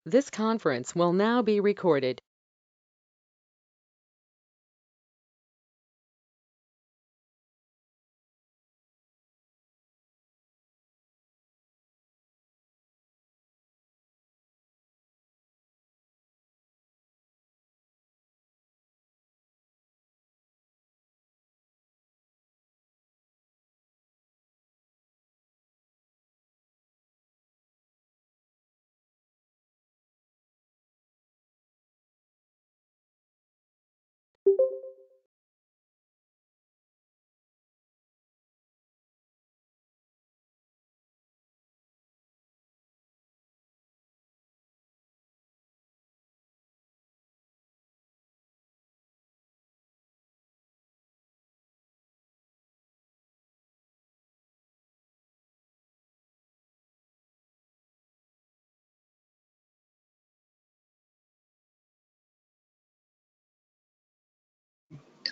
This conference will now be recorded.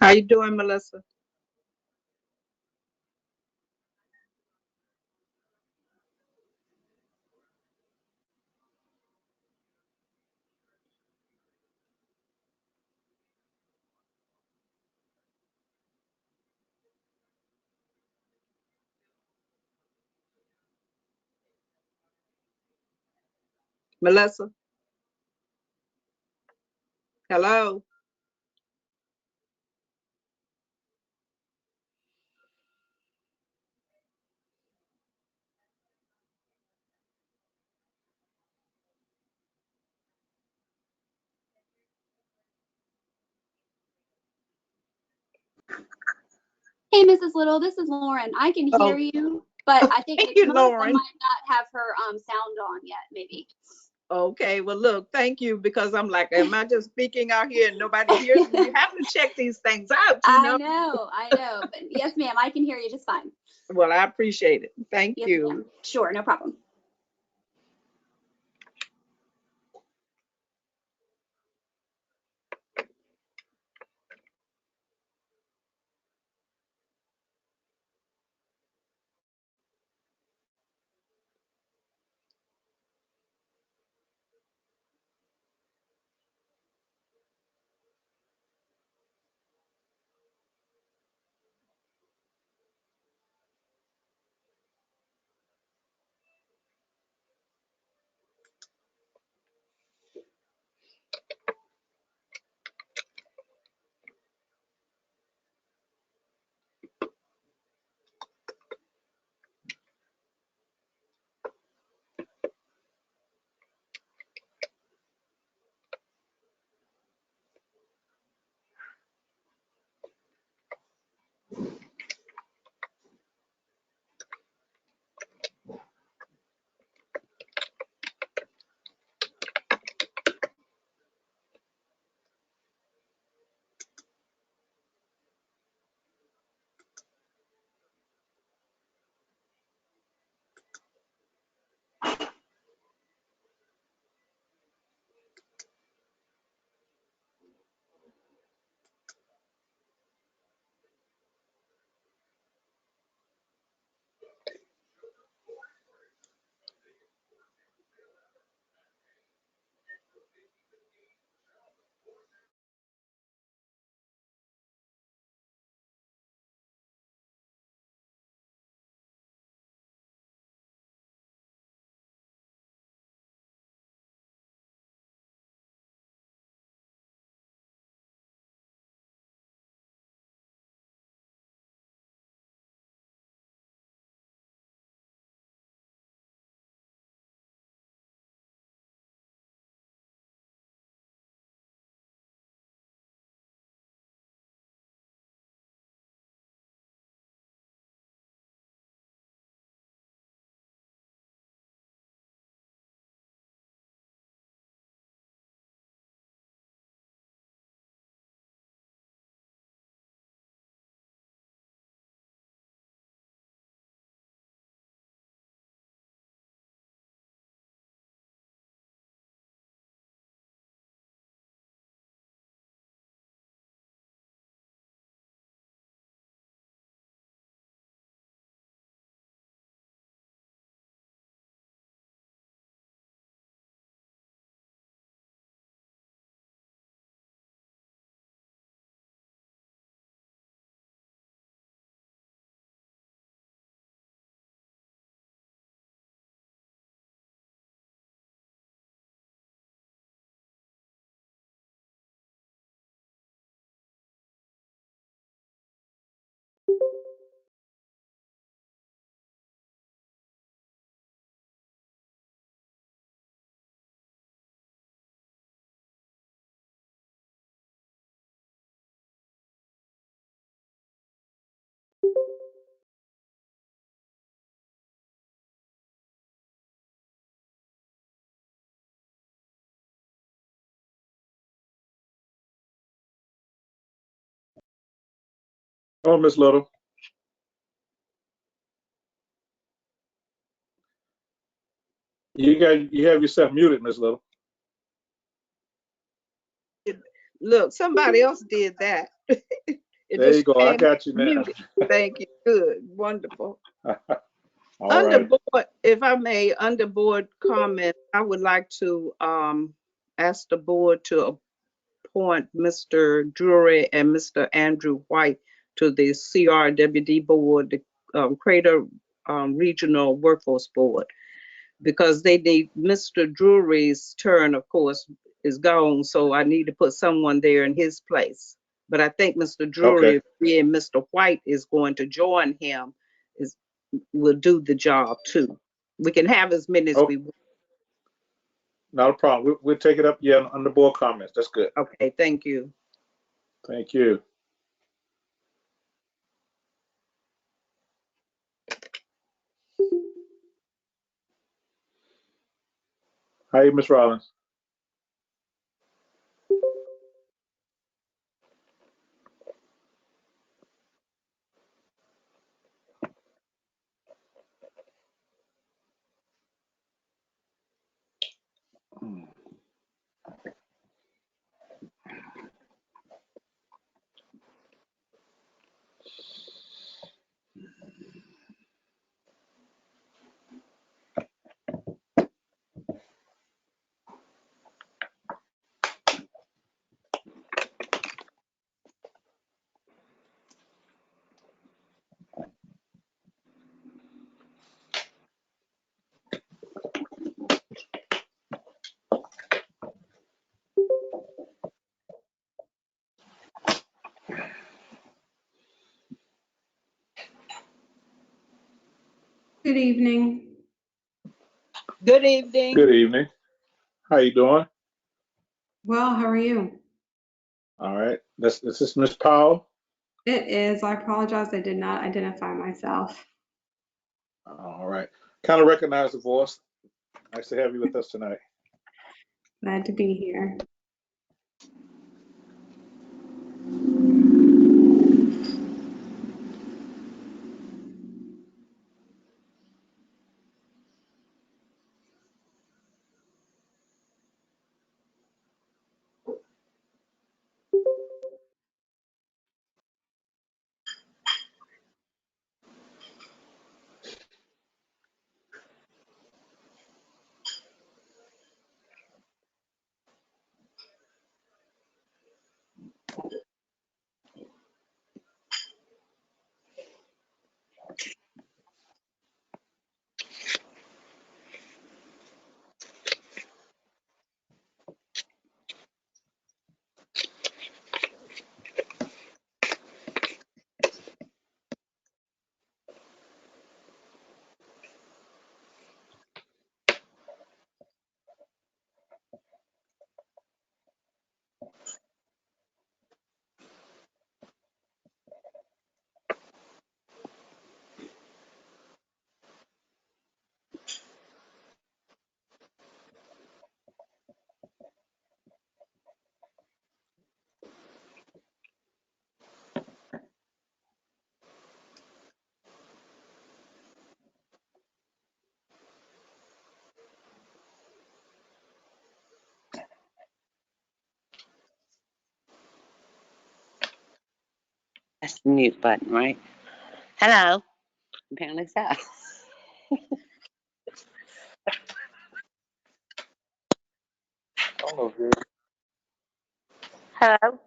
How you doing, Melissa? Melissa? Hello? Hey, Mrs. Little, this is Lauren. I can hear Oh, you, but I think thank you, Melissa Lauren. might not have her sound on yet, maybe. Okay, well, look, thank you because I'm like, am I just speaking out here and nobody hears me? You have to check these things out, you I know? know, I know. But yes, ma'am, I can hear you just fine. Well, I appreciate it. Thank Yes, you. ma'am. Sure, no problem. Oh, Miss Little. You have yourself muted, Miss Little. Look, somebody else did that. It There you just go. I came got you now. muted. Thank you. Good. Wonderful. All Under right. board, if I may, under board comment, I would like to ask the board to appoint Mr. Drury and Mr. Andrew White to the CRWD board, the Crater Regional Workforce Board, because they need Mr. Drury's turn, of course, is gone, so I need to put someone there in his place. But I think Mr. Okay. Drury, being Mr. White is going to join him, is will do the job too. We can have as many as Oh, we want. not a problem. We'll take it up, yeah, on the board comments. That's good. Okay, thank you. Thank you. Hi, Miss Rollins. Good evening. Good evening. Good evening. How you doing? Well, how are you? All right. This is Miss Powell. It is. I apologize. I did not identify myself. All right. Kind of recognize the voice. Nice to have you with us tonight. Glad to be here. That's the mute button, right? Hello. Apparently so. Oh, Hello.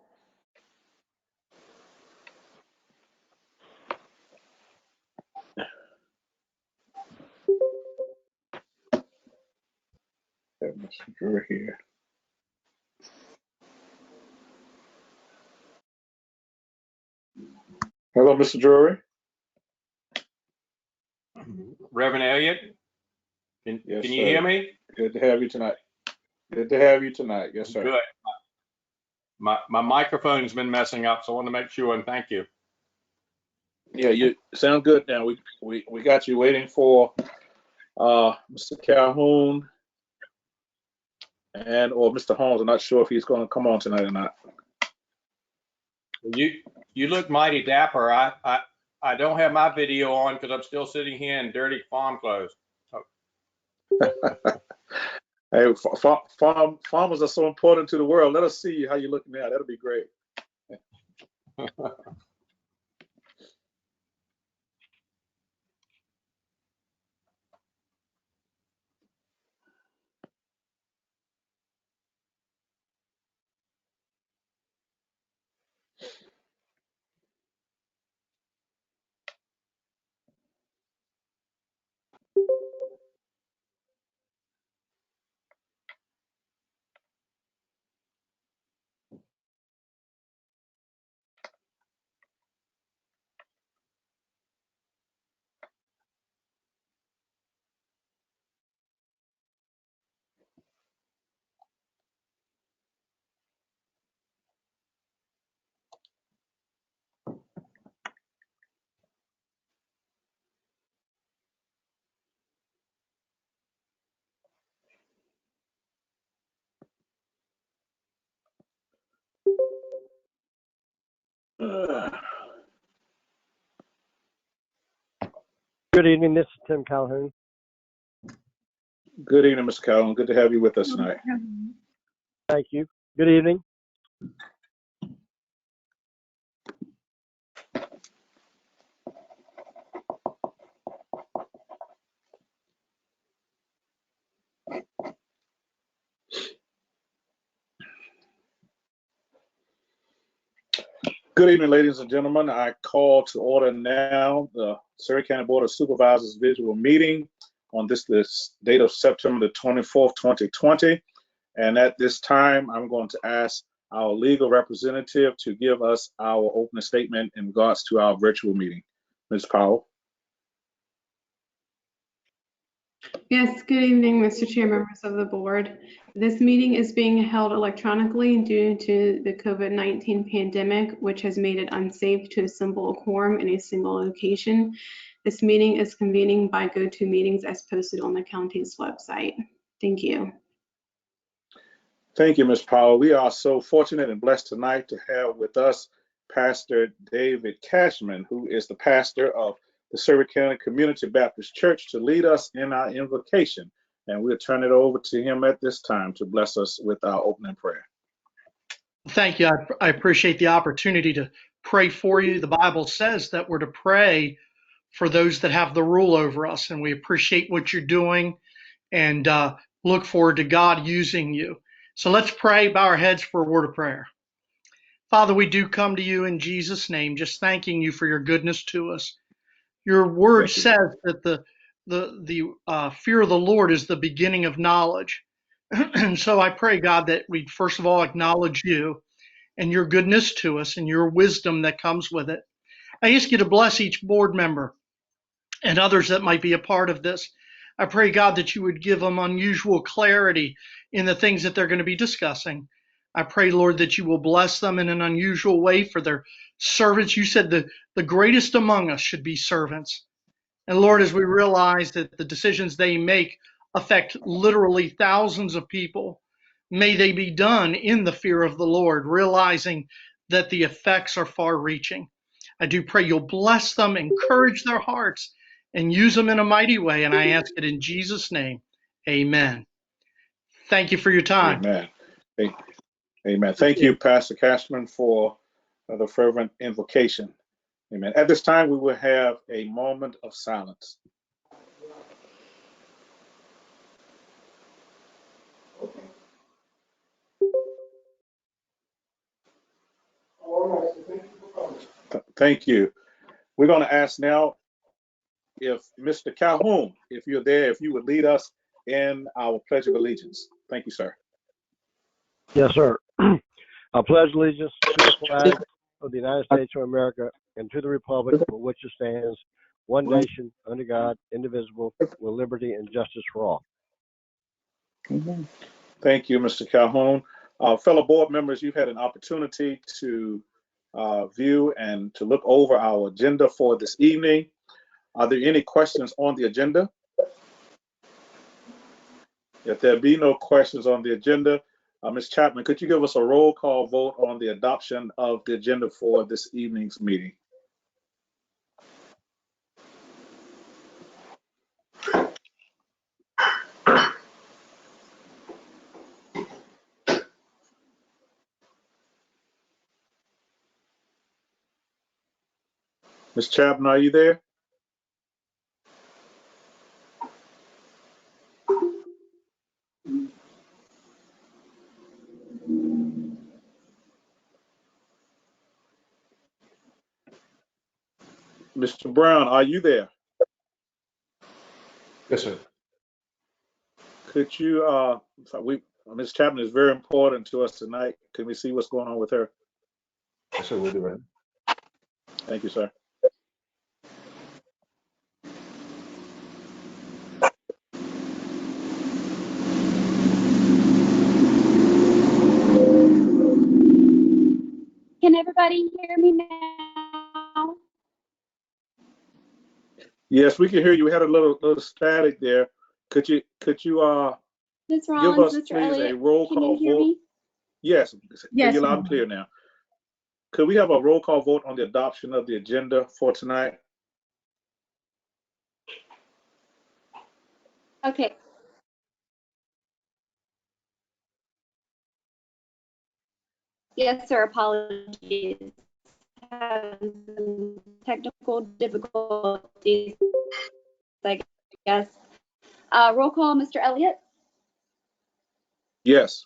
have Mr. Drew here. Hello, Mr. Drury. Reverend Elliott, Yes, can you sir. hear me? Good to have you tonight. Good to have you tonight. Yes, sir. Good. My microphone's been messing up, so I want to make sure, and thank you. Yeah, you sound good now. We got you waiting for Mr. Calhoun or Mr. Holmes. I'm not sure if he's going to come on tonight or not. You look mighty dapper. I don't have my video on because I'm still sitting here in dirty farm clothes. Hey, farmers are so important to the world. Let us see how you're looking now. That'll be great. Good evening. This is Tim Calhoun. Good evening, Mr. Calhoun. Good to have you with us tonight. Thank you. Good evening. Good evening, ladies and gentlemen. I call to order now the Surrey County Board of Supervisors visual meeting on this date of September the 24th, 2020. And at this time, I'm going to ask our legal representative to give us our opening statement in regards to our virtual meeting. Ms. Powell. Yes, good evening, Mr. Chair, members of the board. This meeting is being held electronically due to the COVID-19 pandemic, which has made it unsafe to assemble a quorum in a single location. This meeting is convening by GoToMeetings as posted on the county's website. Thank you. Thank you, Ms. Powell. We are so fortunate and blessed tonight to have with us Pastor David Cashman, who is the pastor of the Surrey County Community Baptist Church, to lead us in our invocation. And we'll turn it over to him at this time to bless us with our opening prayer. Thank you. I appreciate the opportunity to pray for you. The Bible says that we're to pray for those that have the rule over us, and we appreciate what you're doing and look forward to God using you. So let's pray, bow our heads for a word of prayer. Father, we do come to you in Jesus' name, just thanking you for your goodness to us. Your word says that the fear of the Lord is the beginning of knowledge. And so I pray, God, that we first of all acknowledge you and your goodness to us and your wisdom that comes with it. I ask you to bless each board member and others that might be a part of this. I pray, God, that you would give them unusual clarity in the things that they're going to be discussing. I pray, Lord, that you will bless them in an unusual way for their servants. You said the greatest among us should be servants. And Lord, as we realize that the decisions they make affect literally thousands of people, may they be done in the fear of the Lord, realizing that the effects are far reaching. I do pray you'll bless them, encourage their hearts, and use them in a mighty way. And I ask it in Jesus' name. Amen. Thank you for your time. Amen. Amen. Thank you, Pastor Cashman, for the fervent invocation. Amen. At this time, we will have a moment of silence. Thank you. We're going to ask now if Mr. Calhoun, if you're there, if you would lead us in our Pledge of Allegiance. Thank you, sir. Yes, sir. I pledge allegiance to the flag of the United States of America and to the republic for which it stands, one nation, under God, indivisible, with liberty and justice for all. Thank you, Mr. Calhoun. Fellow board members, you've had an opportunity to view and to look over our agenda for this evening. Are there any questions on the agenda? If there be no questions on the agenda, Ms. Chapman, could you give us a roll call vote on the adoption of the agenda for this evening's meeting? Ms. Chapman, are you there? Mr. Brown, are you there? Yes, sir. Could you, Ms. Chapman is very important to us tonight. Can we see what's going on with her? Yes, sir. We'll do it. Thank you, sir. Can everybody hear me now? Yes, we can hear you. We had a little static there. Could you Ms. give Rollins, us Mr. please a Elliott, roll can you call hear vote? me? Yes, hear you loud and ma'am. clear now. Could we have a roll call vote on the adoption of the agenda for tonight? Okay. Yes, sir. Apologies. Having some technical difficulties, I guess. Roll call, Mr. Elliott, Yes.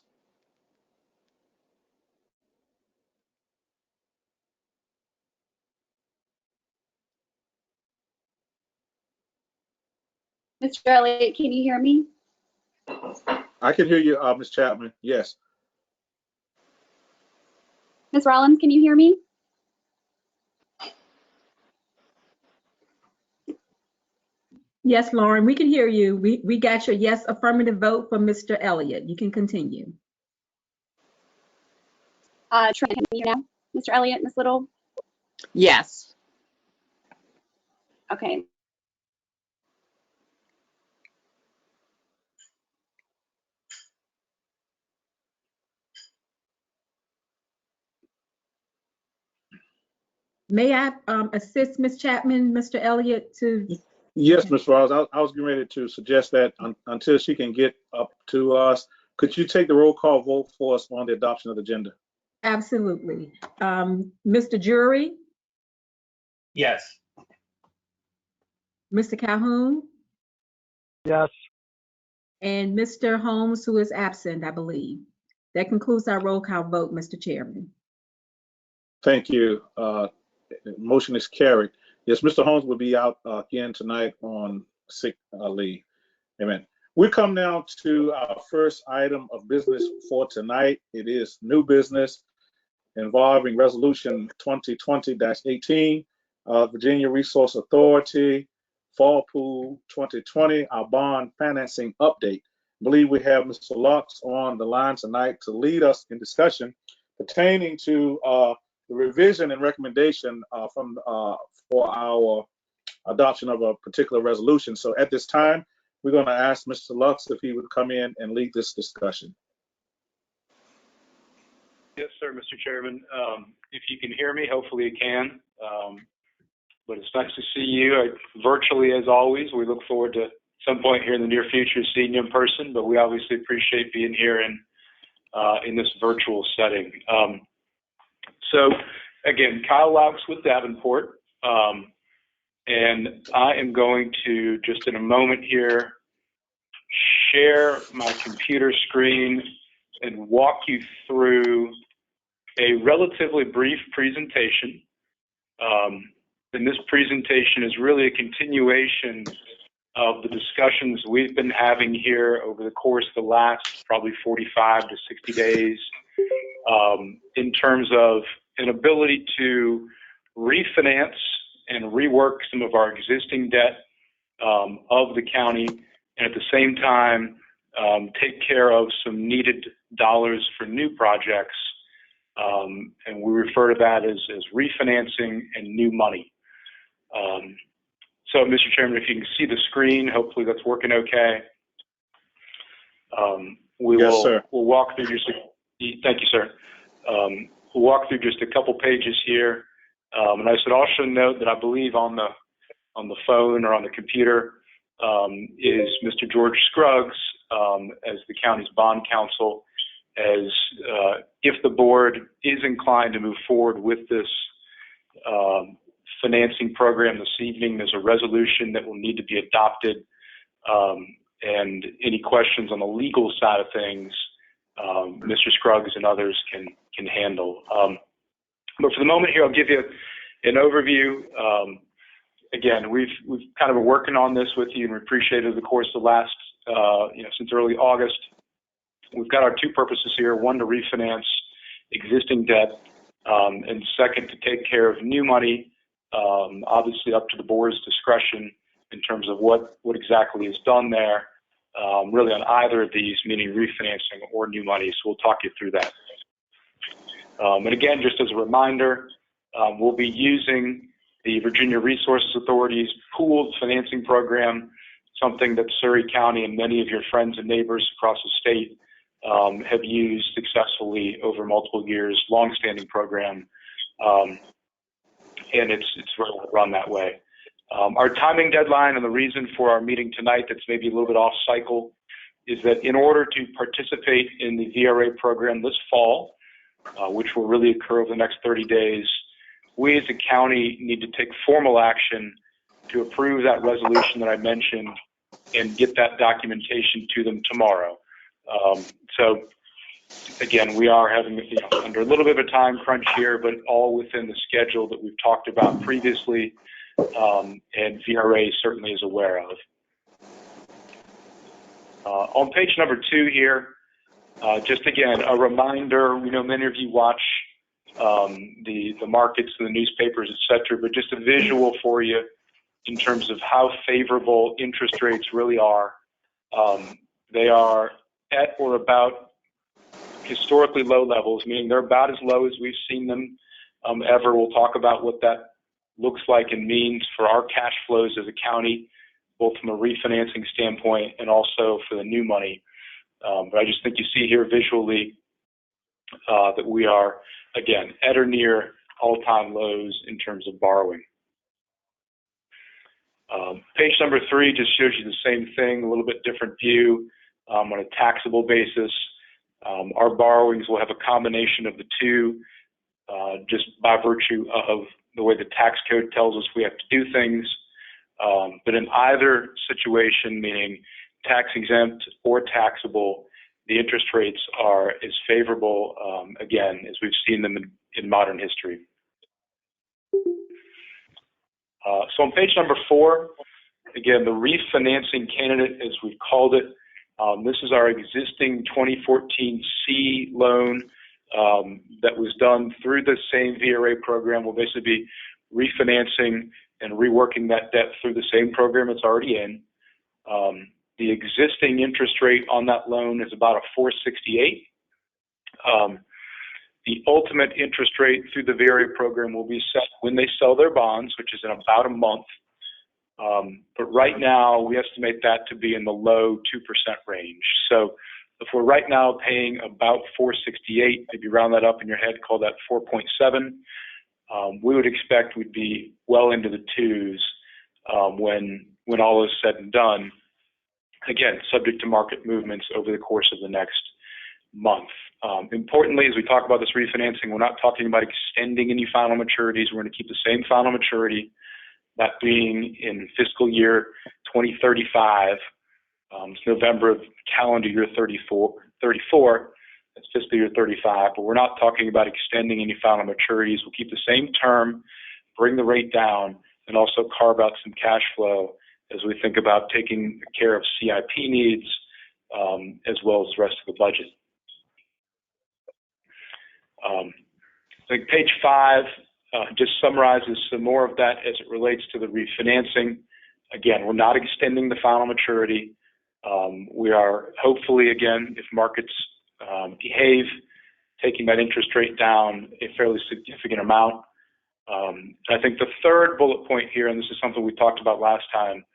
Mr. Elliott, can you hear me? I can hear you, Ms. Chapman. Yes. Ms. Rollins, can you hear me? Yes, Lauren, we can hear you. We got your yes affirmative vote for Mr. Elliott. You can continue. Trent, can you hear now? Mr. Elliott, Ms. Little? Yes. Okay. May I assist Ms. Chapman, Mr. Elliott, to? Yes, Okay. Ms. Rawls, I was getting ready to suggest that until she can get up to us, could you take the roll call vote for us on the adoption of the agenda? Absolutely. Mr. Jury, Yes. Mr. Calhoun, Yes. and Mr. Holmes, who is absent, I believe. That concludes our roll call vote, Mr. Chairman. Thank you. Motion is carried. Yes, Mr. Holmes will be out again tonight on sick leave. Amen. We come now to our first item of business for tonight. It is new business involving Resolution 2020-18, Virginia Resource Authority, Fall Pool 2020, our bond financing update. I believe we have Mr. Lux on the line tonight to lead us in discussion pertaining to the revision and recommendation for our adoption of a particular resolution. So at this time, we're going to ask Mr. Lux if he would come in and lead this discussion. Yes, sir, Mr. Chairman. If you can hear me, hopefully you can. But it's nice to see you virtually as always. We look forward to some point here in the near future seeing you in person, but we obviously appreciate being here in this virtual setting. So again, Kyle Laux with Davenport. And I am going to just in a moment here share my computer screen and walk you through a relatively brief presentation. And this presentation is really a continuation of the discussions we've been having here over the course of the last probably 45 to 60 days in terms of an ability to refinance and rework some of our existing debt of the county, and at the same time take care of some needed dollars for new projects. And we refer to that as refinancing and new money. So, Mr. Chairman, if you can see the screen, hopefully that's working okay. Yes, sir. We'll walk through Thank you, sir. We'll walk through just a couple pages here. And I should also note that I believe on the phone or on the computer is Mr. George Scruggs as the county's bond counsel, as if the board is inclined to move forward with this financing program this evening, there's a resolution that will need to be adopted, and any questions on the legal side of things, Mr. Scruggs and others can handle. But for the moment here, I'll give you an overview. Again, we've kind of been working on this with you, and we appreciate it over the course of the last, since early August. We've got our two purposes here: one, to refinance existing debt, and second, to take care of new money, obviously up to the board's discretion in terms of what exactly is done there, really on either of these, meaning refinancing or new money. So we'll talk you through that. And again, just as a reminder, we'll be using the Virginia Resources Authority's pooled financing program, something that Surry County and many of your friends and neighbors across the state have used successfully over multiple years, long-standing program, and it's really run that way. Our timing deadline and the reason for our meeting tonight that's maybe a little bit off cycle is that in order to participate in the VRA program this fall, which will really occur over the next 30 days, we as a county need to take formal action to approve that resolution that I mentioned and get that documentation to them tomorrow. So again, we are having, under a little bit of a time crunch here, but all within the schedule that we've talked about previously, and VRA certainly is aware of. On page number 2 here, just again, a reminder, we know many of you watch the markets and the newspapers, et cetera, but just a visual for you in terms of how favorable interest rates really are. They are at or about historically low levels, meaning they're about as low as we've seen them ever. We'll talk about what that looks like and means for our cash flows as a county, both from a refinancing standpoint and also for the new money. But I just think you see here visually that we are, again, at or near all-time lows in terms of borrowing. Page number 3 just shows you the same thing, a little bit different view on a taxable basis. Our borrowings will have a combination of the two, just by virtue of the way the tax code tells us we have to do things. But in either situation, meaning tax exempt or taxable, the interest rates are as favorable, again, as we've seen them in modern history. So on page number 4, again, the refinancing candidate, as we've called it, this is our existing 2014 C loan that was done through the same VRA program. We'll basically be refinancing and reworking that debt through the same program it's already in. The existing interest rate on that loan is about a 4.68. The ultimate interest rate through the VRA program will be set when they sell their bonds, which is in about a month. But right now, we estimate that to be in the low 2% range. So if we're right now paying about 4.68, maybe round that up in your head, call that 4.7, we would expect we'd be well into the 2s when all is said and done. Again, subject to market movements over the course of the next month. Importantly, as we talk about this refinancing, we're not talking about extending any final maturities. We're going to keep the same final maturity, that being in fiscal year 2035. It's November of calendar year 34. That's fiscal year 35. But we're not talking about extending any final maturities. We'll keep the same term, bring the rate down, and also carve out some cash flow as we think about taking care of CIP needs, as well as the rest of the budget. I think page 5 just summarizes some more of that as it relates to the refinancing. Again, we're not extending the final maturity. We are hopefully, again, if markets behave, taking that interest rate down a fairly significant amount. I think the third bullet point here, and this is something we talked about last time,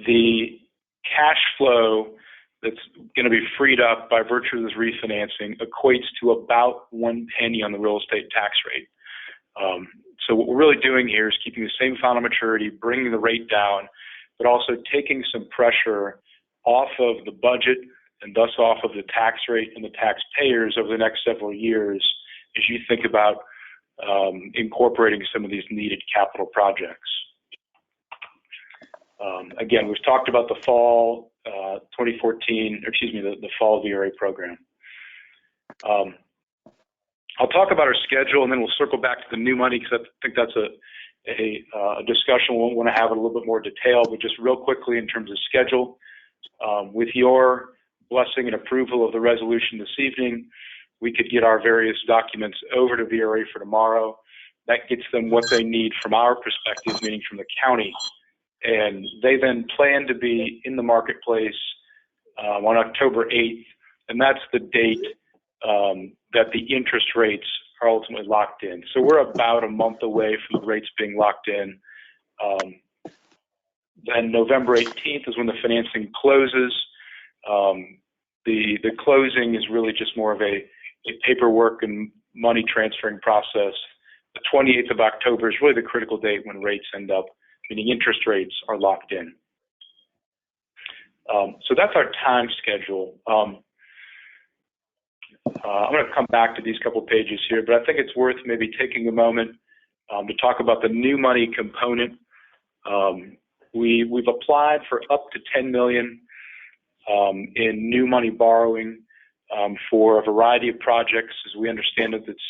the cash flow that's going to be freed up by virtue of this refinancing equates to about 1 penny on the real estate tax rate. So what we're really doing here is keeping the same final maturity, bringing the rate down, but also taking some pressure off of the budget and thus off of the tax rate and the taxpayers over the next several years as you think about incorporating some of these needed capital projects. Again, we've talked about the fall 2014, or excuse me, the fall VRA program. I'll talk about our schedule and then we'll circle back to the new money because I think that's a discussion we'll want to have in a little bit more detail, but just real quickly in terms of schedule, with your blessing and approval of the resolution this evening, we could get our various documents over to VRA for tomorrow. That gets them what they need from our perspective, meaning from the county. And they then plan to be in the marketplace on October 8th, and that's the date that the interest rates are ultimately locked in. So we're about a month away from the rates being locked in. Then November 18th is when the financing closes. The closing is really just more of a paperwork and money transferring process. The 28th of October is really the critical date when rates end up, meaning interest rates are locked in. So that's our time schedule. I'm going to come back to these couple pages here, but I think it's worth maybe taking a moment to talk about the new money component. We've applied for up to $10 million in new money borrowing for a variety of projects. As we understand it, it's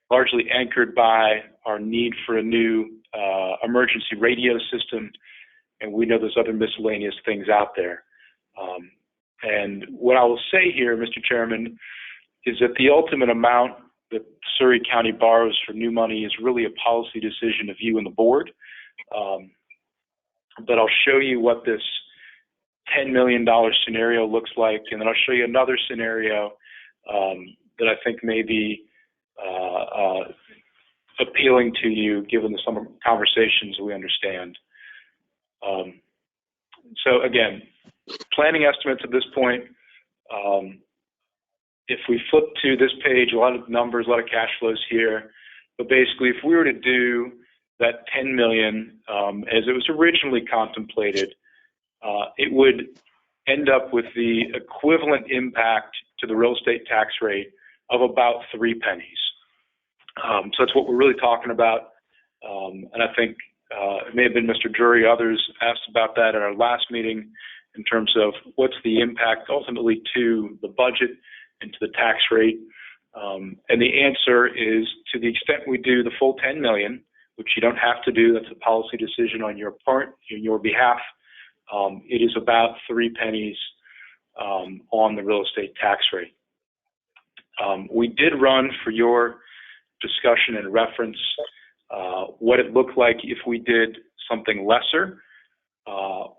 largely anchored by our need for a new emergency radio system, and we know there's other miscellaneous things out there. And what I will say here, Mr. Chairman, is that the ultimate amount that Surrey County borrows for new money is really a policy decision of you and the board. But I'll show you what this $10 million scenario looks like, and then I'll show you another scenario that I think may be appealing to you given the some conversations we understand. So again, planning estimates at this point. If we flip to this page, a lot of numbers, a lot of cash flows here. But basically, if we were to do that $10 million as it was originally contemplated, it would end up with the equivalent impact to the real estate tax rate of about 3 pennies. So that's what we're really talking about. And I think it may have been Mr. Drury, others asked about that at our last meeting in terms of what's the impact ultimately to the budget and to the tax rate. And the answer is, to the extent we do the full 10 million, which you don't have to do, that's a policy decision on your part, on your behalf, it is about 3 pennies on the real estate tax rate. We did run for your discussion and reference what it looked like if we did something lesser.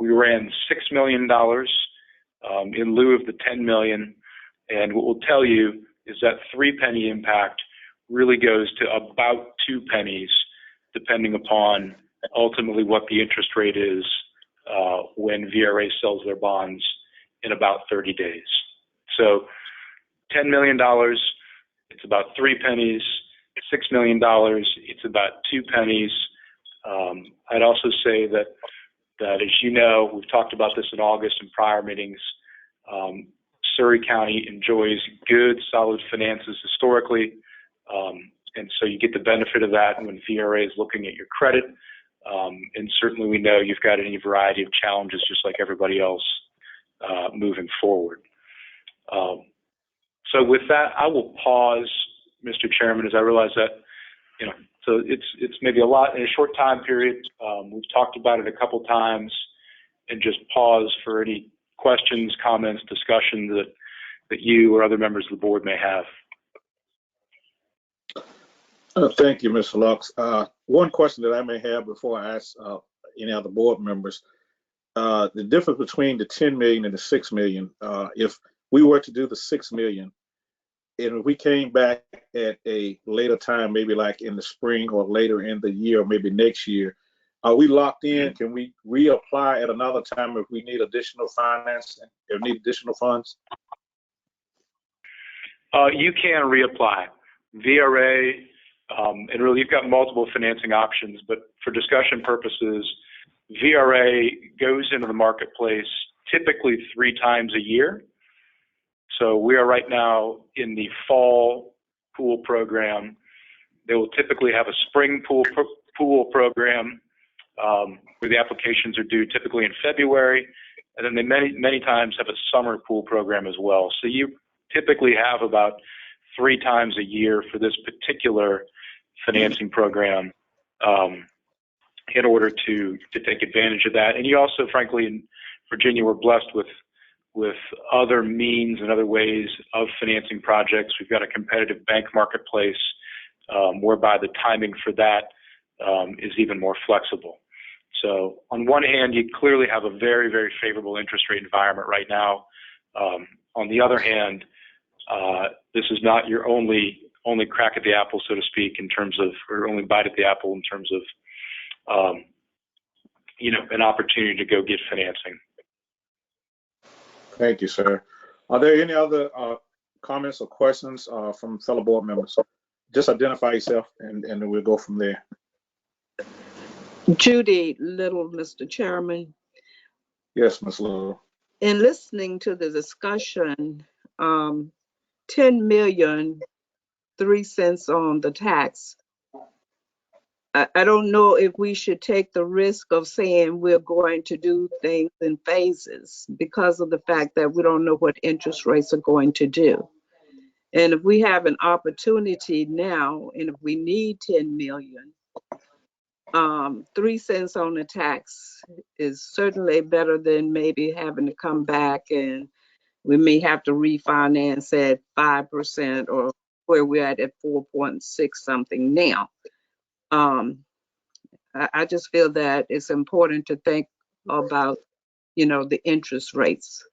We ran $6 million in lieu of the 10 million. And what we'll tell you is that 3 penny impact really goes to about 2 pennies, depending upon ultimately what the interest rate is when VRA sells their bonds in about 30 days. So $10 million, it's about 3 pennies. $6 million, it's about 2 pennies. I'd also say that as you know, we've talked about this in August in prior meetings, Surrey County enjoys good, solid finances historically, and so you get the benefit of that when VRA is looking at your credit. And certainly we know you've got any variety of challenges just like everybody else moving forward. So with that, I will pause, Mr. Chairman, as I realize that, so it's maybe a lot in a short time period. We've talked about it a couple times, and just pause for any questions, comments, discussion that you or other members of the board may have. Thank you, Mr. Lux. One question that I may have before I ask any other board members, the difference between the 10 million and the 6 million, if we were to do the 6 million, and if we came back at a later time, maybe like in the spring or later in the year, or maybe next year, Are we locked in? Can we reapply at another time if we need additional financing, if we need additional funds? You can reapply. VRA, and really you've got multiple financing options, but for discussion purposes, VRA goes into the marketplace typically 3 times a year. So we are right now in the fall pool program. They will typically have a spring pool program where the applications are due typically in February, and then they many times have a summer pool program as well. So you typically have about 3 times a year for this particular financing program in order to take advantage of that. And you also, frankly, in Virginia, we're blessed with other means and other ways of financing projects. We've got a competitive bank marketplace whereby the timing for that is even more flexible. So on one hand, you clearly have a very, very favorable interest rate environment right now. On the other hand, this is not your only crack at the apple, so to speak, in terms of, or only bite at the apple in terms of, an opportunity to go get financing. Thank you, sir. Are there any other comments or questions from fellow board members? Just identify yourself and then we'll go from there. Judy Little, Mr. Chairman. Yes, Ms. Little. In listening to the discussion, 10 million, 3 cents on the tax. I don't know if we should take the risk of saying we're going to do things in phases because of the fact that we don't know what interest rates are going to do. And if we have an opportunity now, and if we need 10 million, 3 cents on the tax is certainly better than maybe having to come back and we may have to refinance at 5% or where we're at 4.6 something now. I just feel that it's important to think about, the interest rates.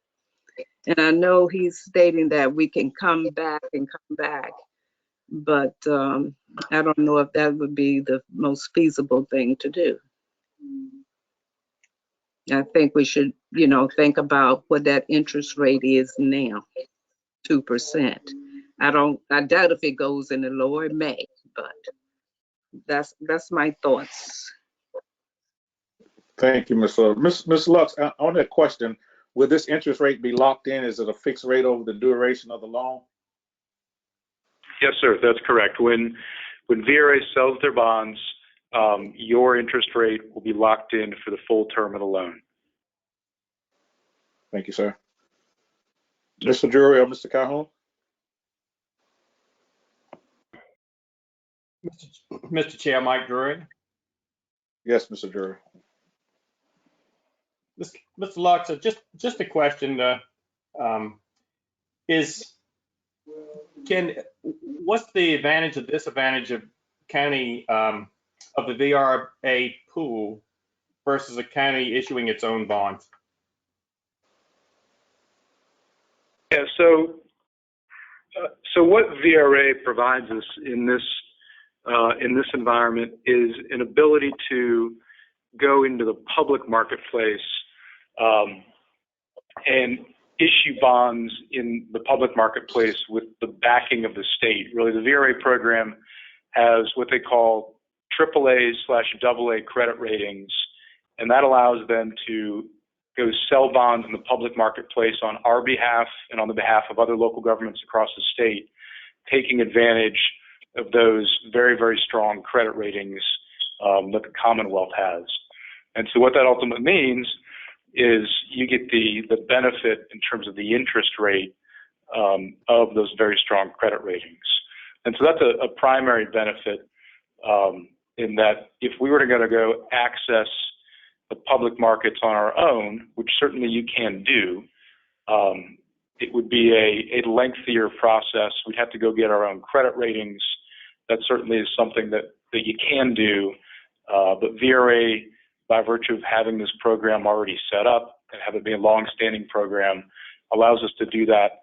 And I know he's stating that we can come back, but I don't know if that would be the most feasible thing to do. I think we should, think about what that interest rate is now, 2%. I doubt if it goes any lower, it may, but that's my thoughts. Thank you, Ms. Lutz. Ms. Lutz, on that question, will this interest rate be locked in? Is it a fixed rate over the duration of the loan? Yes, sir, that's correct. When VRA sells their bonds, your interest rate will be locked in for the full term of the loan. Thank you, sir. Mr. Drury or Mr. Calhoun? Mr. Chair, Mike Drury. Yes, Mr. Drury. Mr. Lux, just a question. What's the advantage or disadvantage of county of the VRA pool versus a county issuing its own bonds? Yeah. So what VRA provides us in this environment is an ability to go into the public marketplace and issue bonds in the public marketplace with the backing of the state. Really, the VRA program has what they call AAA/AA credit ratings, and that allows them to go sell bonds in the public marketplace on our behalf and on the behalf of other local governments across the state, taking advantage of those very, very strong credit ratings that the Commonwealth has. And so what that ultimately means is you get the benefit in terms of the interest rate of those very strong credit ratings. And so that's a primary benefit in that if we were to go access the public markets on our own, which certainly you can do, it would be a lengthier process. We'd have to go get our own credit ratings. That certainly is something that you can do, but VRA, by virtue of having this program already set up and have it be a long-standing program, allows us to do that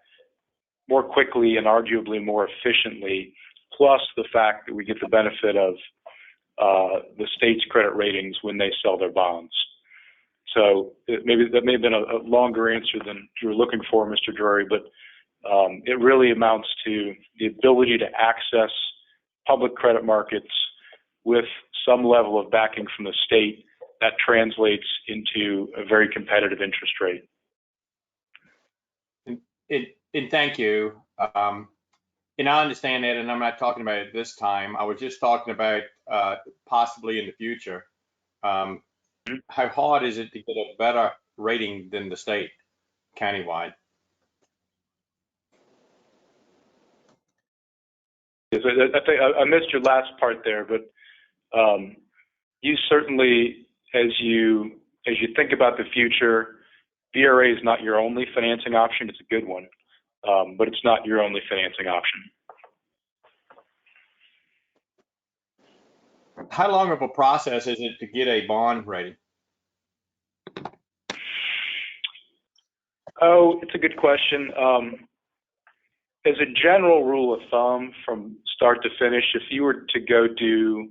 more quickly and arguably more efficiently, plus the fact that we get the benefit of the state's credit ratings when they sell their bonds. So that may have been a longer answer than you were looking for, Mr. Drury, but it really amounts to the ability to access public credit markets with some level of backing from the state that translates into a very competitive interest rate. And thank you. And I understand that, and I'm not talking about it this time. I was just talking about possibly in the future. How hard is it to get a better rating than the state countywide? I think I missed your last part there, but you certainly, as you think about the future, VRA is not your only financing option. It's a good one, but it's not your only financing option. How long of a process is it to get a bond rating? Oh, it's a good question. As a general rule of thumb, from start to finish, if you were to go do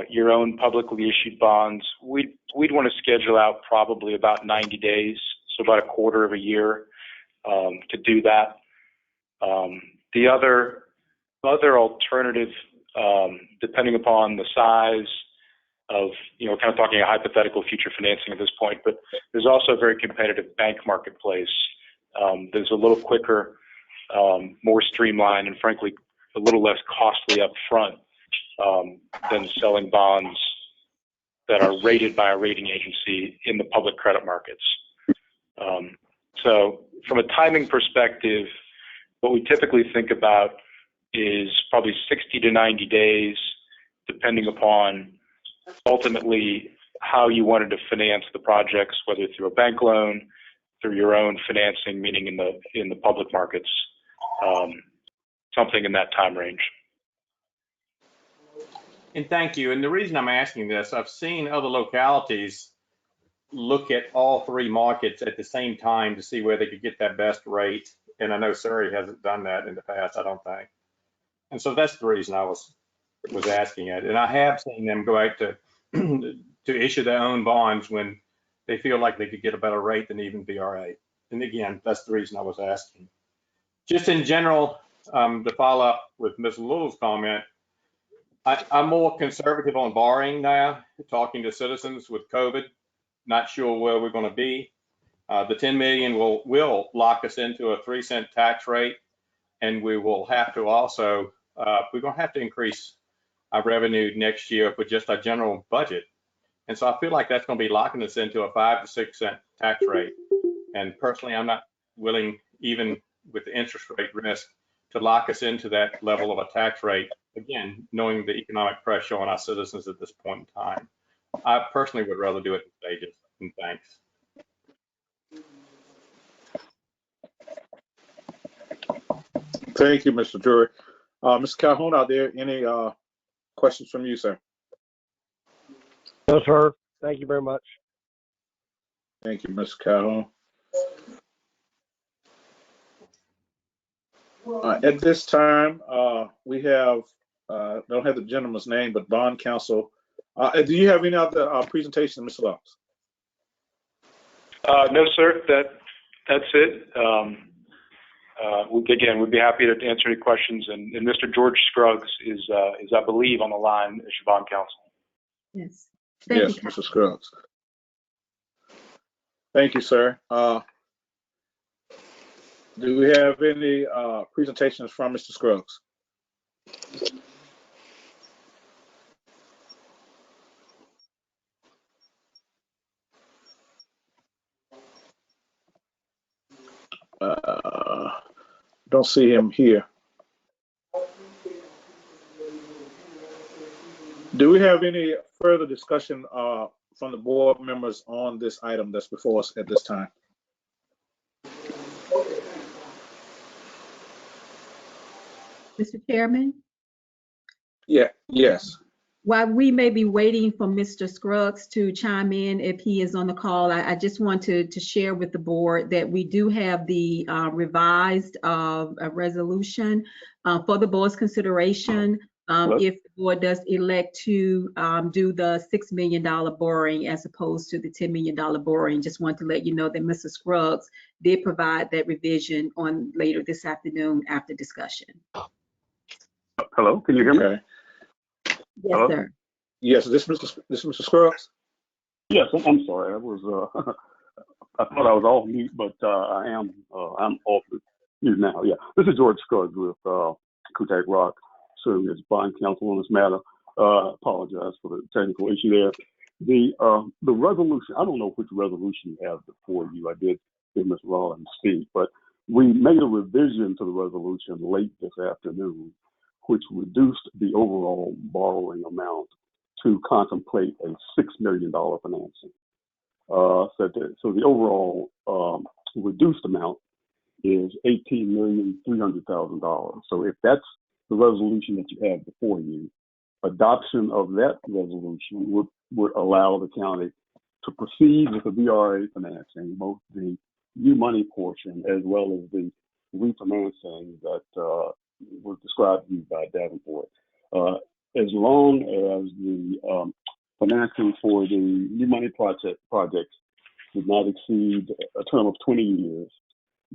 your own publicly issued bonds, we'd want to schedule out probably about 90 days, so about a quarter of a year to do that. The other alternative, depending upon the size of, kind of talking a hypothetical future financing at this point, but there's also a very competitive bank marketplace. There's a little quicker, more streamlined, and frankly, a little less costly up front than selling bonds that are rated by a rating agency in the public credit markets. So from a timing perspective, what we typically think about is probably 60 to 90 days, depending upon ultimately how you wanted to finance the projects, whether through a bank loan, through your own financing, meaning in the public markets, something in that time range. And thank you. And the reason I'm asking this, I've seen other localities look at all three markets at the same time to see where they could get that best rate. And I know Surrey hasn't done that in the past, I don't think. And so that's the reason I was asking it. And I have seen them go out to to issue their own bonds when they feel like they could get a better rate than even VRA. And again, that's the reason I was asking. Just in general, to follow up with Ms. Little's comment, I'm more conservative on borrowing now, talking to citizens with COVID, not sure where we're going to be. The 10 million will lock us into a 3-cent tax rate, and we will have to also, we're going to have to increase our revenue next year with just our general budget. And so I feel like that's going to be locking us into a 5 to 6 cent tax rate. And personally, I'm not willing, even with the interest rate risk, to lock us into that level of a tax rate, again, knowing the economic pressure on our citizens at this point in time. I personally would rather do it in stages. And thanks. Thank you, Mr. Drury. Mr. Calhoun, are there any questions from you, sir? No, sir. Thank you very much. Thank you, Mr. Calhoun. At this time, we have, don't have the gentleman's name, but bond counsel. Do you have any other presentation, Mr. Lux? No, sir. That's it. Again, we'd be happy to answer any questions. And Mr. George Scruggs is, I believe, on the line as your bond counsel. Yes. Yes, Mr. Scruggs. Thank you, sir. Do we have any presentations from Mr. Scruggs? Don't see him here. Do we have any further discussion from the board members on this item that's before us at this time? Mr. Chairman? Yeah, yes. While we may be waiting for Mr. Scruggs to chime in if he is on the call, I just want to share with the board that we do have the revised resolution for the board's consideration if the board does elect to do the $6 million borrowing as opposed to the $10 million borrowing. Just want to let you know that Mr. Scruggs did provide that revision on later this afternoon after discussion. Hello, can you hear me? Okay. Yes, Hello? sir. Yes, this Mr. Scruggs? Yes, I'm sorry. I was I thought I was off mute, but I'm off mute now. Yeah, this is George Scruggs with Kutak Rock, serving as bond counsel on this matter. Apologize for the technical issue there. The resolution. I don't know which resolution you have before you. I did hear Ms. Rollins speak, but we made a revision to the resolution late this afternoon, which reduced the overall borrowing amount to contemplate a $6 million financing. So the overall reduced amount is $18,300,000. So if that's the resolution that you have before you, adoption of that resolution would allow the county to proceed with the VRA financing, both the new money portion as well as the refinancing that was described to you by Davenport. As long as the financing for the new money projects did not exceed a term of 20 years,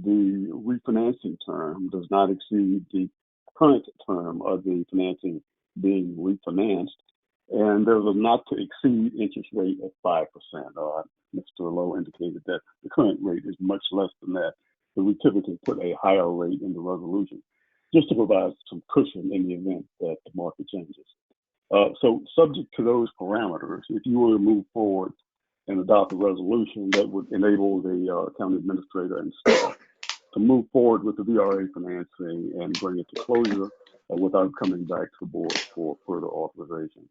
the refinancing term does not exceed the current term of the financing being refinanced, and there's a not to exceed interest rate of 5%. Mr. Lowe indicated that the current rate is much less than that, but we typically put a higher rate in the resolution just to provide some cushion in the event that the market changes. So subject to those parameters, if you were to move forward and adopt a resolution that would enable the county administrator and staff to move forward with the VRA financing and bring it to closure without coming back to the board for further authorization.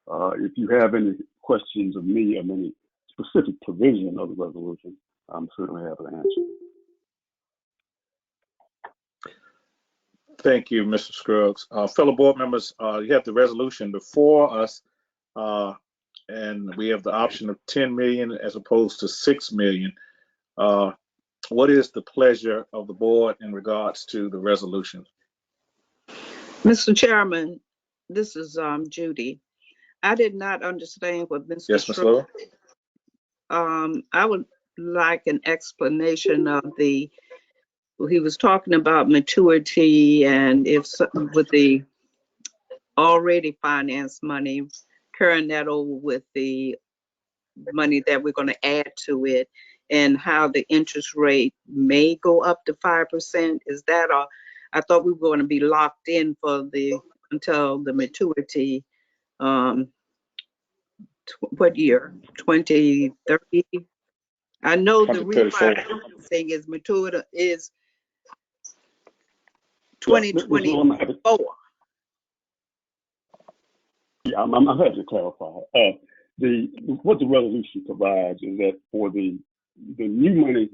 If you have any questions of me on any specific provision of the resolution, I'm certainly happy to answer. Thank you, Mr. Scruggs. Fellow board members, you have the resolution before us, and we have the option of 10 million as opposed to 6 million. What is the pleasure of the board in regards to the resolution? Mr. Chairman, this is Judy. I did not understand what Mr. Yes, Ms. Lowe? I would like an explanation of he was talking about maturity and if with the already financed money, carrying that over with the money that we're going to add to it, and how the interest rate may go up to 5%. Is that I thought we were going to be locked in for until the maturity. What year? 2030? I know the refinancing is maturity is 2024. Yeah, I'm happy to clarify. What the resolution provides is that for the new money,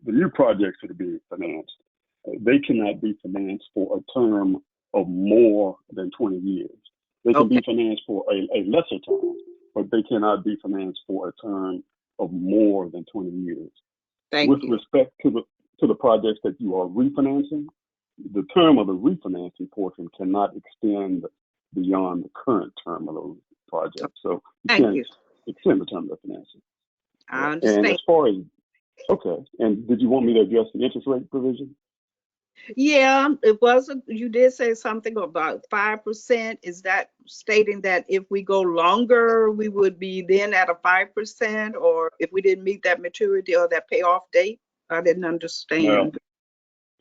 the new projects that are being financed, they cannot be financed for a term of more than 20 years. They can be financed for a lesser term, but they cannot be financed for a term of more than 20 years. With respect to the projects that you are refinancing, the term of the refinancing portion cannot extend beyond the current term of those projects. So you can't extend the term of the financing. I understand. And as far as, and did you want me to address the interest rate provision? Yeah, it wasn't. You did say something about 5%. Is that stating that if we go longer, we would be then at a 5%, or if we didn't meet that maturity or that payoff date? I didn't understand.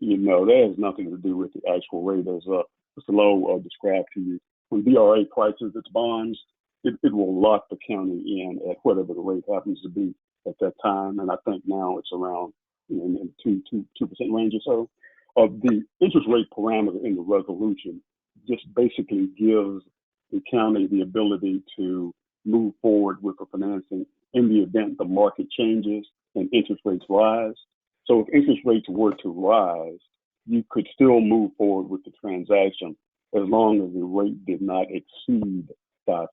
No, that has nothing to do with the actual rate, as Mr. Lowe described to you. When VRA prices its bonds, it will lock the county in at whatever the rate happens to be at that time, and I think now it's around in the 2% range or so. The interest rate parameter in the resolution just basically gives the county the ability to move forward with the financing in the event the market changes and interest rates rise. So if interest rates were to rise, you could still move forward with the transaction as long as the rate did not exceed 5%.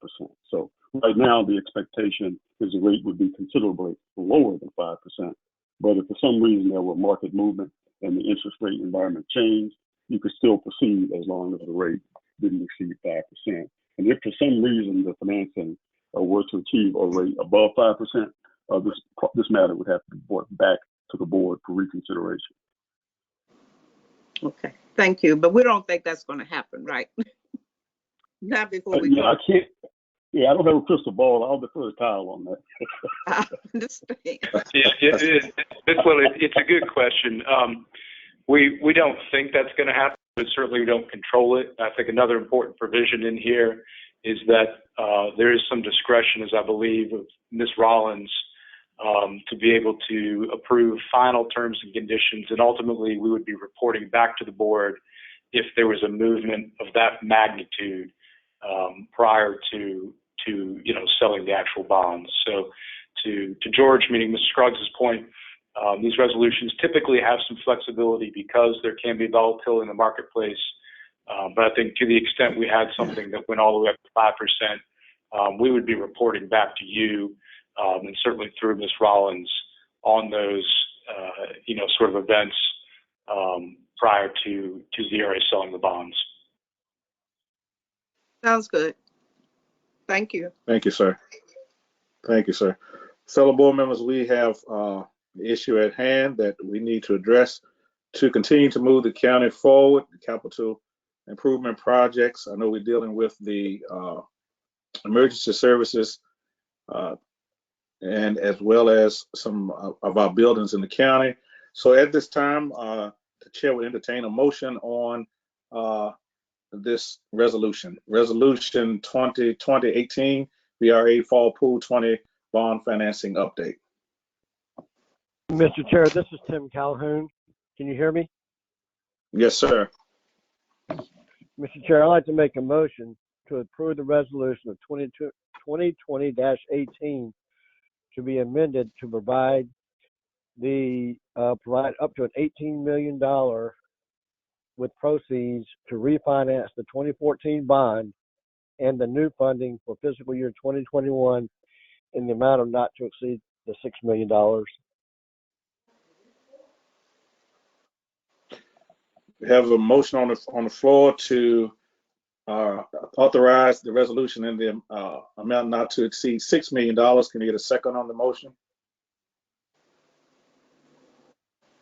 So right now, the expectation is the rate would be considerably lower than 5%. But if for some reason there were market movement and the interest rate environment changed, you could still proceed as long as the rate didn't exceed 5%. And if for some reason the financing were to achieve a rate above 5%, this matter would have to be brought back to the board for reconsideration. Okay, thank you. But we don't think that's going to happen, right? Not before we I can't. Yeah, I don't have a crystal ball. I'll defer to Kyle on that. I understand. It's a good question. We don't think that's going to happen, but certainly we don't control it. I think another important provision in here is that there is some discretion, as I believe, of Ms. Rollins to be able to approve final terms and conditions, and ultimately we would be reporting back to the board if there was a movement of that magnitude prior to selling the actual bonds. So to George, meaning Mr. Scruggs' point, these resolutions typically have some flexibility because there can be volatility in the marketplace. But I think to the extent we had something that went all the way up to 5%, we would be reporting back to you and certainly through Ms. Rollins on those, sort of events prior to ZRA selling the bonds. Sounds good. Thank you. Thank you, sir. Thank you, sir. Fellow board members, we have the issue at hand that we need to address to continue to move the county forward, the capital improvement projects. I know we're dealing with the emergency services and as well as some of our buildings in the county. So at this time, the chair will entertain a motion on this resolution 2020-18 VRA Fall Pool 20 bond financing update. Mr. Chair, this is Tim Calhoun. Can you hear me? Yes, sir. Mr. Chair, I'd like to make a motion to approve the resolution of 2020-18 to be amended to provide up to an $18 million with proceeds to refinance the 2014 bond and the new funding for fiscal year 2021 in the amount of not to exceed the $6 million. We have a motion on the floor to authorize the resolution in the amount not to exceed $6 million. Can you get a second on the motion?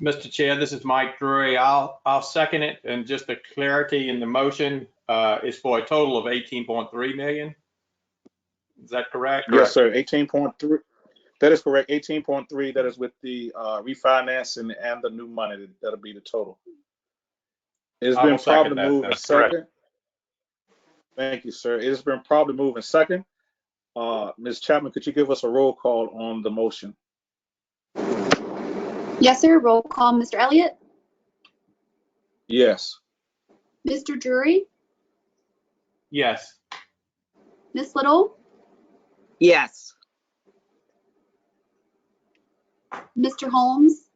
Mr. Chair, this is Mike Drury. I'll second it, and just the clarity in the motion is for a total of 18.3 million. Is that correct? Yes, sir. 18.3. That is correct. 18.3. That is with the refinancing and the new money. That'll be the total. It's been properly moved and second. Thank you, sir. It has been properly moved and second. Ms. Chapman, could you give us a roll call on the motion? Yes, sir. Roll call. Mr. Elliott? Yes. Mr. Drury? Yes. Ms. Little? Yes. Mr. Holmes?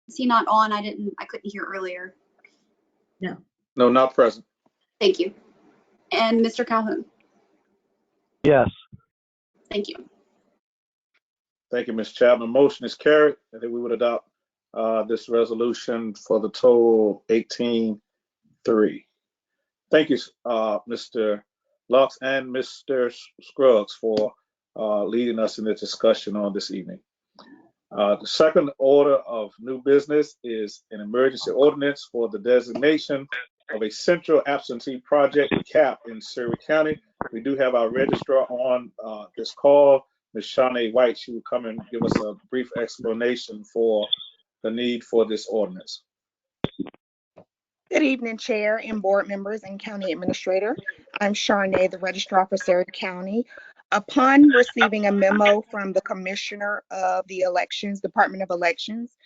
Is he not on? I couldn't hear earlier. No. No, not present. Thank you. And Mr. Calhoun? Yes. Thank you. Thank you, Ms. Chapman. Motion is carried, and then we would adopt this resolution for the total 18.3. Thank you, Mr. Lux and Mr. Scruggs for leading us in the discussion on this evening. The second order of new business is an emergency ordinance for the designation of a central absentee project CAP in Surrey County. We do have our registrar on this call, Ms. Shawnee White. She will come and give us a brief explanation for the need for this ordinance. Good evening, Chair and board members and County Administrator. I'm Shawnee, the Registrar for Surrey County. Upon receiving a memo from the Commissioner of the Elections, Department of Elections,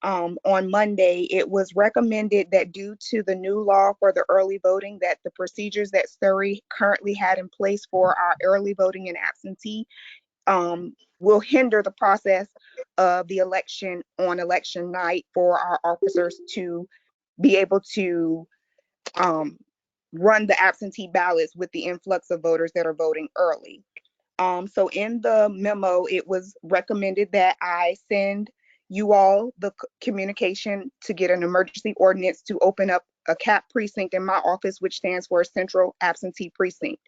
on Monday, it was recommended that due to the new law for the early voting, that the procedures that Surrey currently had in place for our early voting and absentee will hinder the process of the election on election night for our officers to be able to run the absentee ballots with the influx of voters that are voting early. So in the memo, it was recommended that I send you all the communication to get an emergency ordinance to open up a CAP precinct in my office, which stands for Central Absentee Precinct,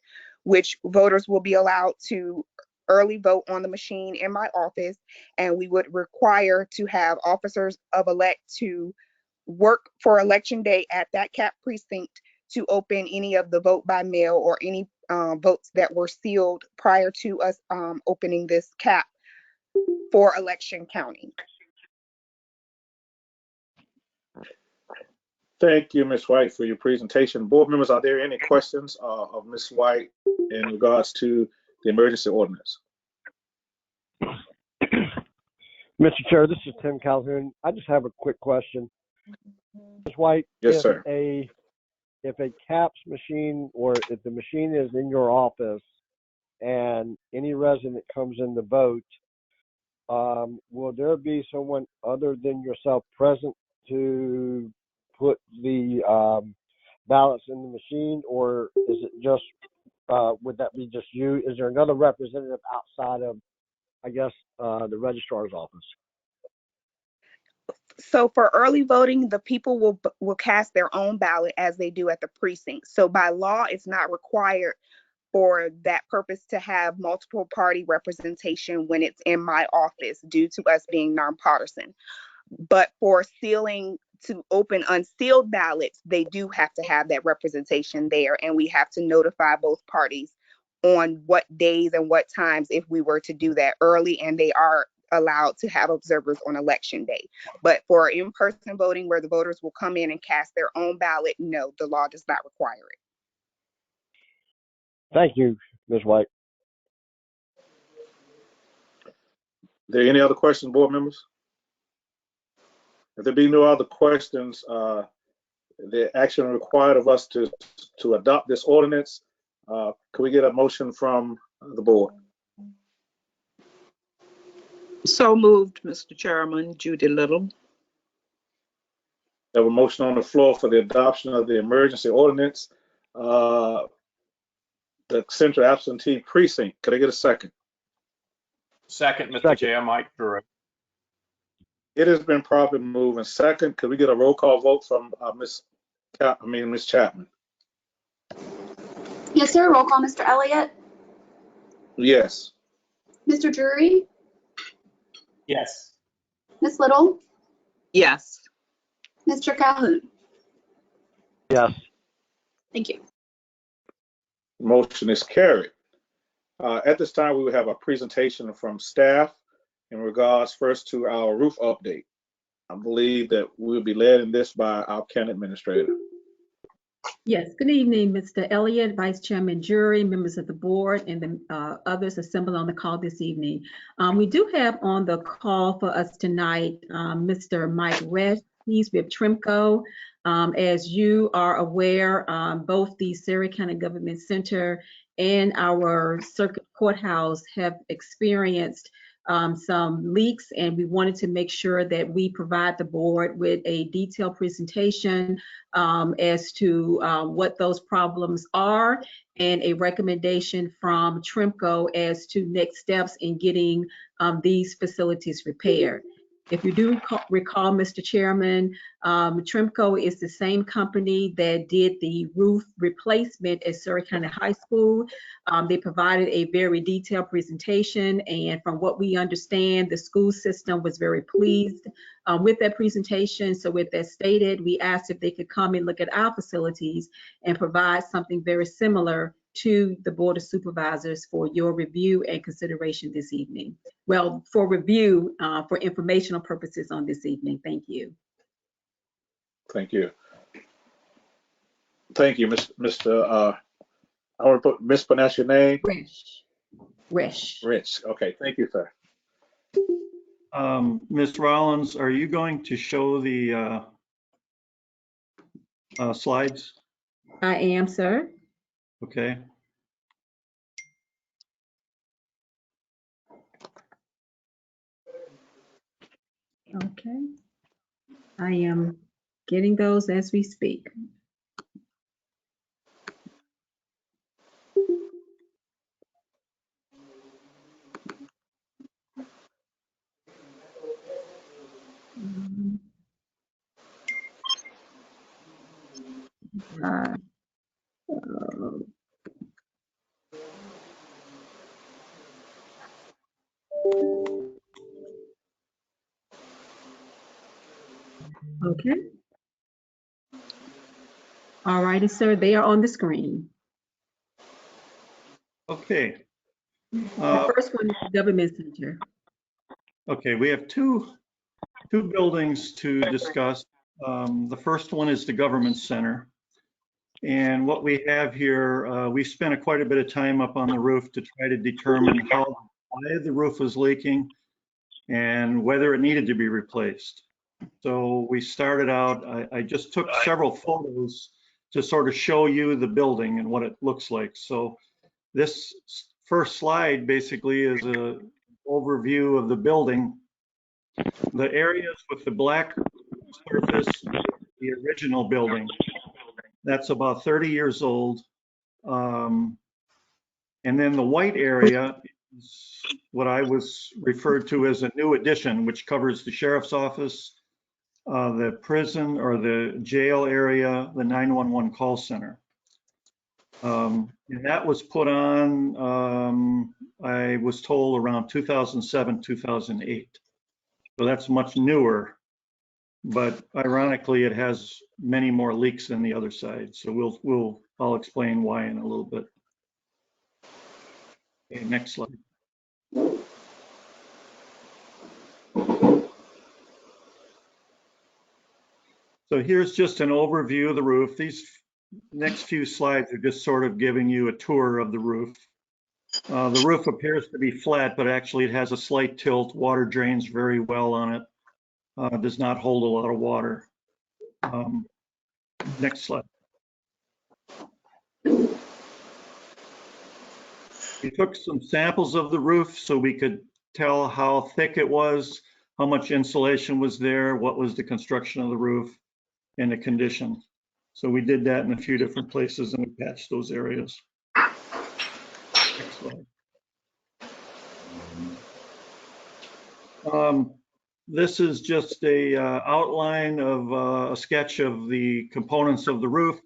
which voters will be allowed to early vote on the machine in my office, and we would require to have officers of elect to work for election day at that CAP precinct to open any of the vote by mail or any votes that were sealed prior to us opening this CAP for election counting. Thank you, Ms. White, for your presentation. Board members, are there any questions of Ms. White in regards to the emergency ordinance? Mr. Chair, this is Tim Calhoun. I just have a quick question. Ms. White, Yes, sir. If a CAPS machine or if the machine is in your office and any resident comes in to vote, will there be someone other than yourself present to put the ballots in the machine, or is it just, would that be just you? Is there another representative outside of, I guess, the registrar's office? So for early voting, the people will cast their own ballot as they do at the precinct. So by law, it's not required for that purpose to have multiple party representation when it's in my office due to us being nonpartisan. But for sealing to open unsealed ballots, they do have to have that representation there, and we have to notify both parties on what days and what times if we were to do that early, and they are allowed to have observers on election day. But for in-person voting where the voters will come in and cast their own ballot, no, the law does not require it. Thank you, Ms. White. Are there any other questions, board members? If there be no other questions, the action required of us to adopt this ordinance, can we get a motion from the board? So moved, Mr. Chairman. Judy Little. We have a motion on the floor for the adoption of the emergency ordinance, the Central Absentee Precinct. Could I get a second? Second, Mr. Second. Chair, Mike Drury. It has been properly moved and second. Could we get a roll call vote from Ms. Chapman? Yes, sir. Roll call, Mr. Elliott. Yes. Mr. Drury, Yes. Ms. Little, Yes. Mr. Calhoun. Yes. Thank you. Motion is carried. At this time, we will have a presentation from staff in regards first to our roof update. I believe that we'll be led in this by our county administrator. Yes, good evening, Mr. Elliott, Vice Chairman Jury, members of the board, and the others assembled on the call this evening. We do have on the call for us tonight, Mr. Mike Resch. He's with Trimco. As you are aware, both the Surrey County Government Center and our circuit courthouse have experienced some leaks, and we wanted to make sure that we provide the board with a detailed presentation as to what those problems are and a recommendation from Trimco as to next steps in getting these facilities repaired. If you do recall, Mr. Chairman, Trimco is the same company that did the roof replacement at Surrey County High School. They provided a very detailed presentation, and from what we understand, the school system was very pleased with that presentation. So with that stated, we asked if they could come and look at our facilities and provide something very similar to the Board of Supervisors for your review and consideration this evening. Well, for review, for informational purposes on this evening. Thank you. Thank you. Thank you, Mr. I want to mispronounce your name. Resch. Rich. Okay. Thank you, sir. Ms. Rollins, are you going to show the slides? I am, sir. Okay. Okay. I am getting those as we speak. Uh, Okay. All righty, sir. They are on the screen. Okay. The first one is the government center. Okay, we have two buildings to discuss. The first one is the government center. And what we have here, we spent quite a bit of time up on the roof to try to determine why the roof was leaking and whether it needed to be replaced. So we started out, I just took several photos to sort of show you the building and what it looks like. So this first slide basically is an overview of the building. The areas with the black surface, the original building, that's about 30 years old. And then the white area is what I was referred to as a new addition, which covers the sheriff's office, the prison or the jail area, the 911 call center. And that was put on, I was told, around 2007, 2008. So that's much newer, but ironically, it has many more leaks than the other side. So I'll explain why in a little bit. Okay, next slide. So here's just an overview of the roof. These next few slides are just sort of giving you a tour of the roof. The roof appears to be flat, but actually it has a slight tilt. Water drains very well on it. Does not hold a lot of water. Next slide. We took some samples of the roof so we could tell how thick it was, how much insulation was there, what was the construction of the roof, and the condition. So we did that in a few different places and we patched those areas. Next slide. This is just a outline of a sketch of the components of the roof.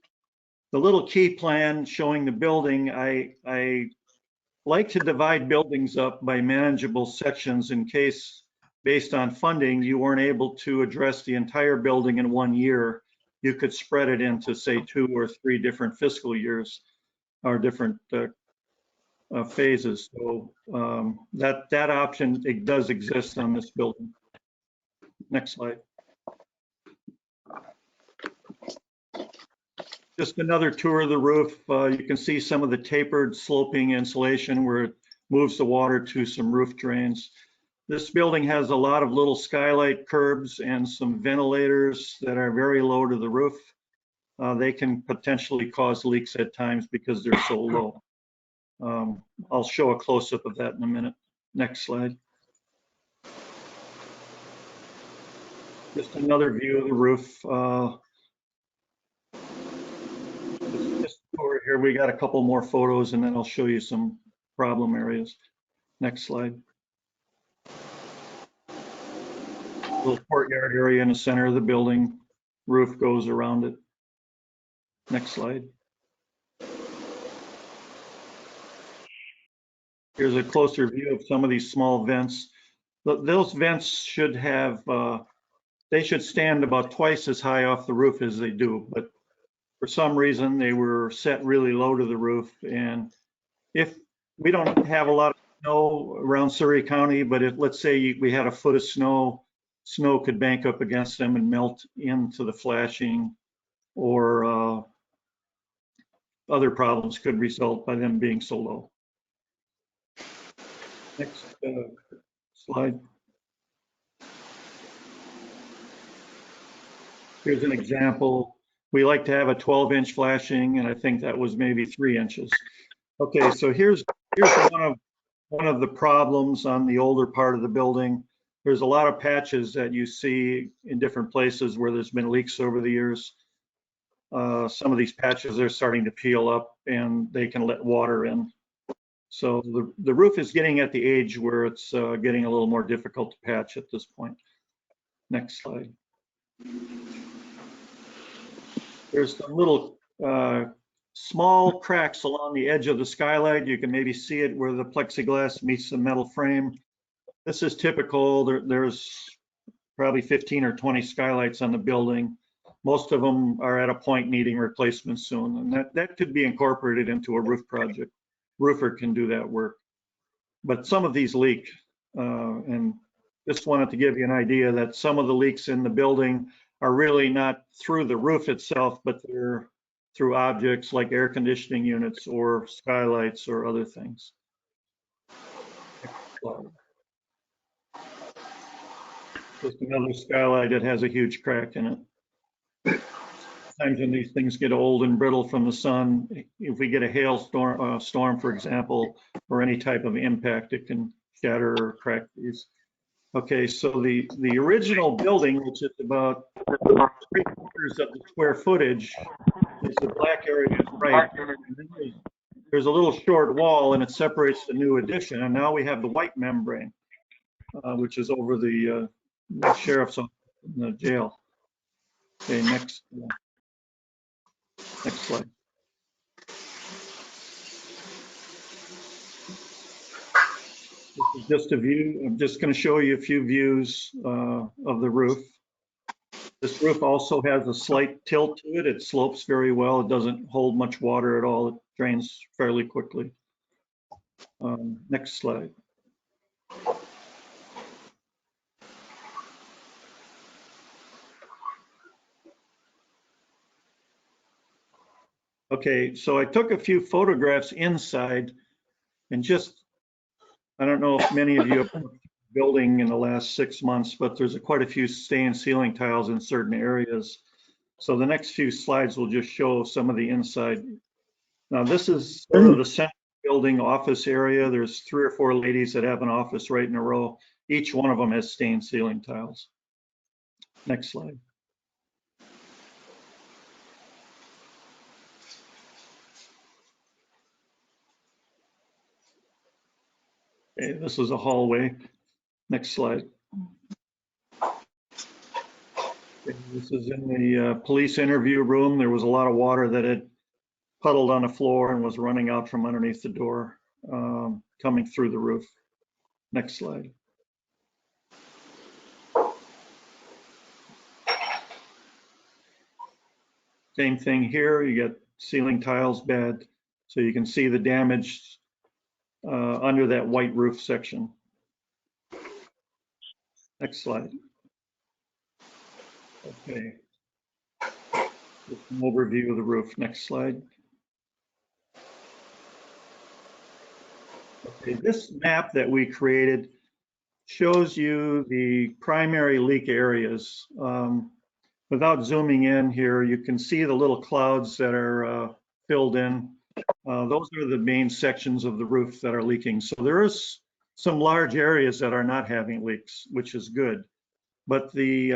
The little key plan showing the building, I like to divide buildings up by manageable sections in case, based on funding, you weren't able to address the entire building in 1 year. You could spread it into, say, 2 or 3 different fiscal years or different phases. So that option, it does exist on this building. Next slide. Just another tour of the roof. You can see some of the tapered sloping insulation where it moves the water to some roof drains. This building has a lot of little skylight curbs and some ventilators that are very low to the roof. They can potentially cause leaks at times because they're so low. I'll show a close-up of that in a minute. Next slide. Just another view of the roof. Just over here, we got a couple more photos and then I'll show you some problem areas. Next slide. Little courtyard area in the center of the building. Roof goes around it. Next slide. Here's a closer view of some of these small vents. Those vents should have, they should stand about twice as high off the roof as they do, but for some reason they were set really low to the roof. And if we don't have a lot of snow around Surrey County, but if, let's say we had a foot of snow, snow could bank up against them and melt into the flashing, or other problems could result by them being so low. Next slide. Here's an example. We like to have a 12-inch flashing, and I think that was maybe 3 inches. Okay, so here's one of the problems on the older part of the building. There's a lot of patches that you see in different places where there's been leaks over the years. Some of these patches are starting to peel up and they can let water in. So the roof is getting at the age where it's getting a little more difficult to patch at this point. Next slide. There's some little small cracks along the edge of the skylight. You can maybe see it where the plexiglass meets the metal frame. This is typical. There's probably 15 or 20 skylights on the building. Most of them are at a point needing replacement soon, and that could be incorporated into a roof project. Roofer can do that work. But some of these leak, and just wanted to give you an idea that some of the leaks in the building are really not through the roof itself, but they're through objects like air conditioning units or skylights or other things. Just another skylight that has a huge crack in it. Sometimes when these things get old and brittle from the sun, if we get a hailstorm, storm, for example, or any type of impact, it can shatter or crack these. Okay, so the original building, which is about 3/4 of the square footage, is the black area is right. There's a little short wall and it separates the new addition. And now we have the white membrane, which is over the sheriff's office in the jail. Okay, next slide. This is just a view. I'm just going to show you a few views of the roof. This roof also has a slight tilt to it. It slopes very well. It doesn't hold much water at all. It drains fairly quickly. Next slide. Okay, so I took a few photographs inside and just, I don't know if many of you have been building in the last 6 months, but there's quite a few stain ceiling tiles in certain areas. So the next few slides will just show some of the inside. Now this is sort of the central building office area. There's 3 or 4 ladies that have an office right in a row. Each one of them has stained ceiling tiles. Next slide. Okay, this is a hallway. Next slide. Okay, this is in the police interview room. There was a lot of water that had puddled on the floor and was running out from underneath the door, coming through the roof. Next slide. Same thing here. You get ceiling tiles bad, so you can see the damage under that white roof section. Next slide. Okay. Just an overview of the roof. Next slide. Okay, this map that we created shows you the primary leak areas. Without zooming in here, you can see the little clouds that are filled in. Those are the main sections of the roof that are leaking. So there is some large areas that are not having leaks, which is good. But the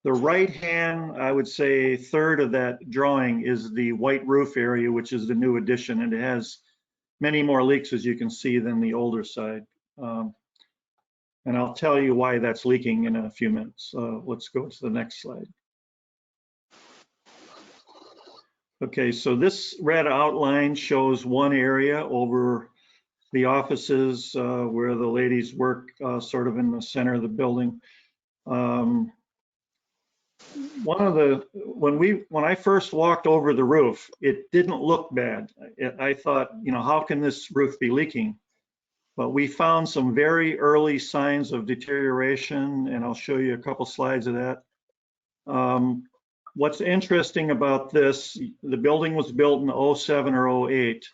right hand, I would say, third of that drawing is the white roof area, which is the new addition, and it has many more leaks, as you can see, than the older side. And I'll tell you why that's leaking in a few minutes. Let's go to the next slide. Okay, so this red outline shows one area over the offices where the ladies work, sort of in the center of the building. When I first walked over the roof, it didn't look bad. I thought, how can this roof be leaking? But we found some very early signs of deterioration, and I'll show you a couple slides of that. What's interesting about this, the building was built in 07 or 08.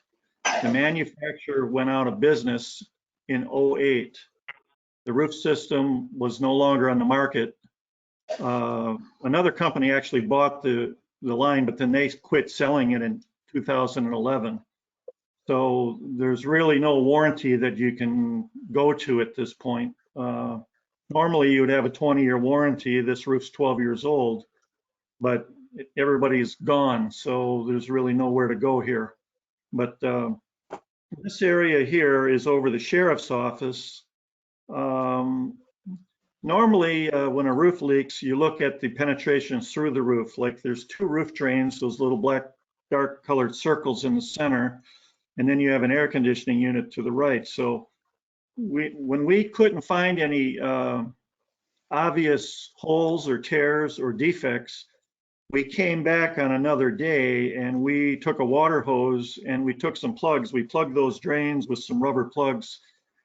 The manufacturer went out of business in 08. The roof system was no longer on the market. Another company actually bought the line, but then they quit selling it in 2011. So there's really no warranty that you can go to at this point. Normally you would have a 20-year warranty. This roof's 12 years old, but everybody's gone. So there's really nowhere to go here. But this area here is over the sheriff's office. Normally, when a roof leaks, you look at the penetrations through the roof. Like there's two roof drains, those little black, dark colored circles in the center, and then you have an air conditioning unit to the right. So when we couldn't find any obvious holes or tears or defects, we came back on another day and we took a water hose and we took some plugs. We plugged those drains with some rubber plugs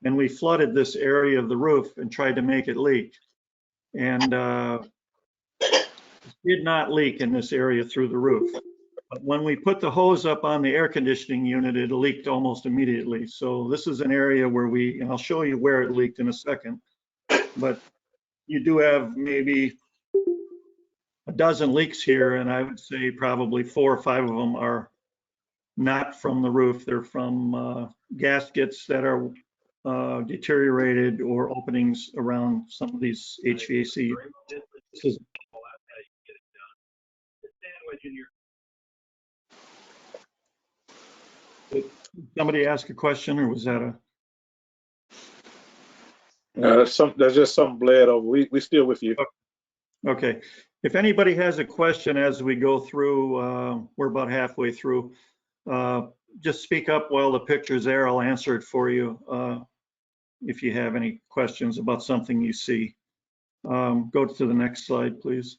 and we flooded this area of the roof and tried to make it leak. And it did not leak in this area through the roof. But when we put the hose up on the air conditioning unit, it leaked almost immediately. So this is an area where and I'll show you where it leaked in a second, but you do have maybe a dozen leaks here, and I would say probably 4 or 5 of them are not from the roof. They're from gaskets that are deteriorated or openings around some of these HVAC. This is Did somebody ask a question, or was that a? There's just some bled over. We still with you. Okay. If anybody has a question as we go through, we're about halfway through. Just speak up while the picture's there. I'll answer it for you if you have any questions about something you see. Go to the next slide, please.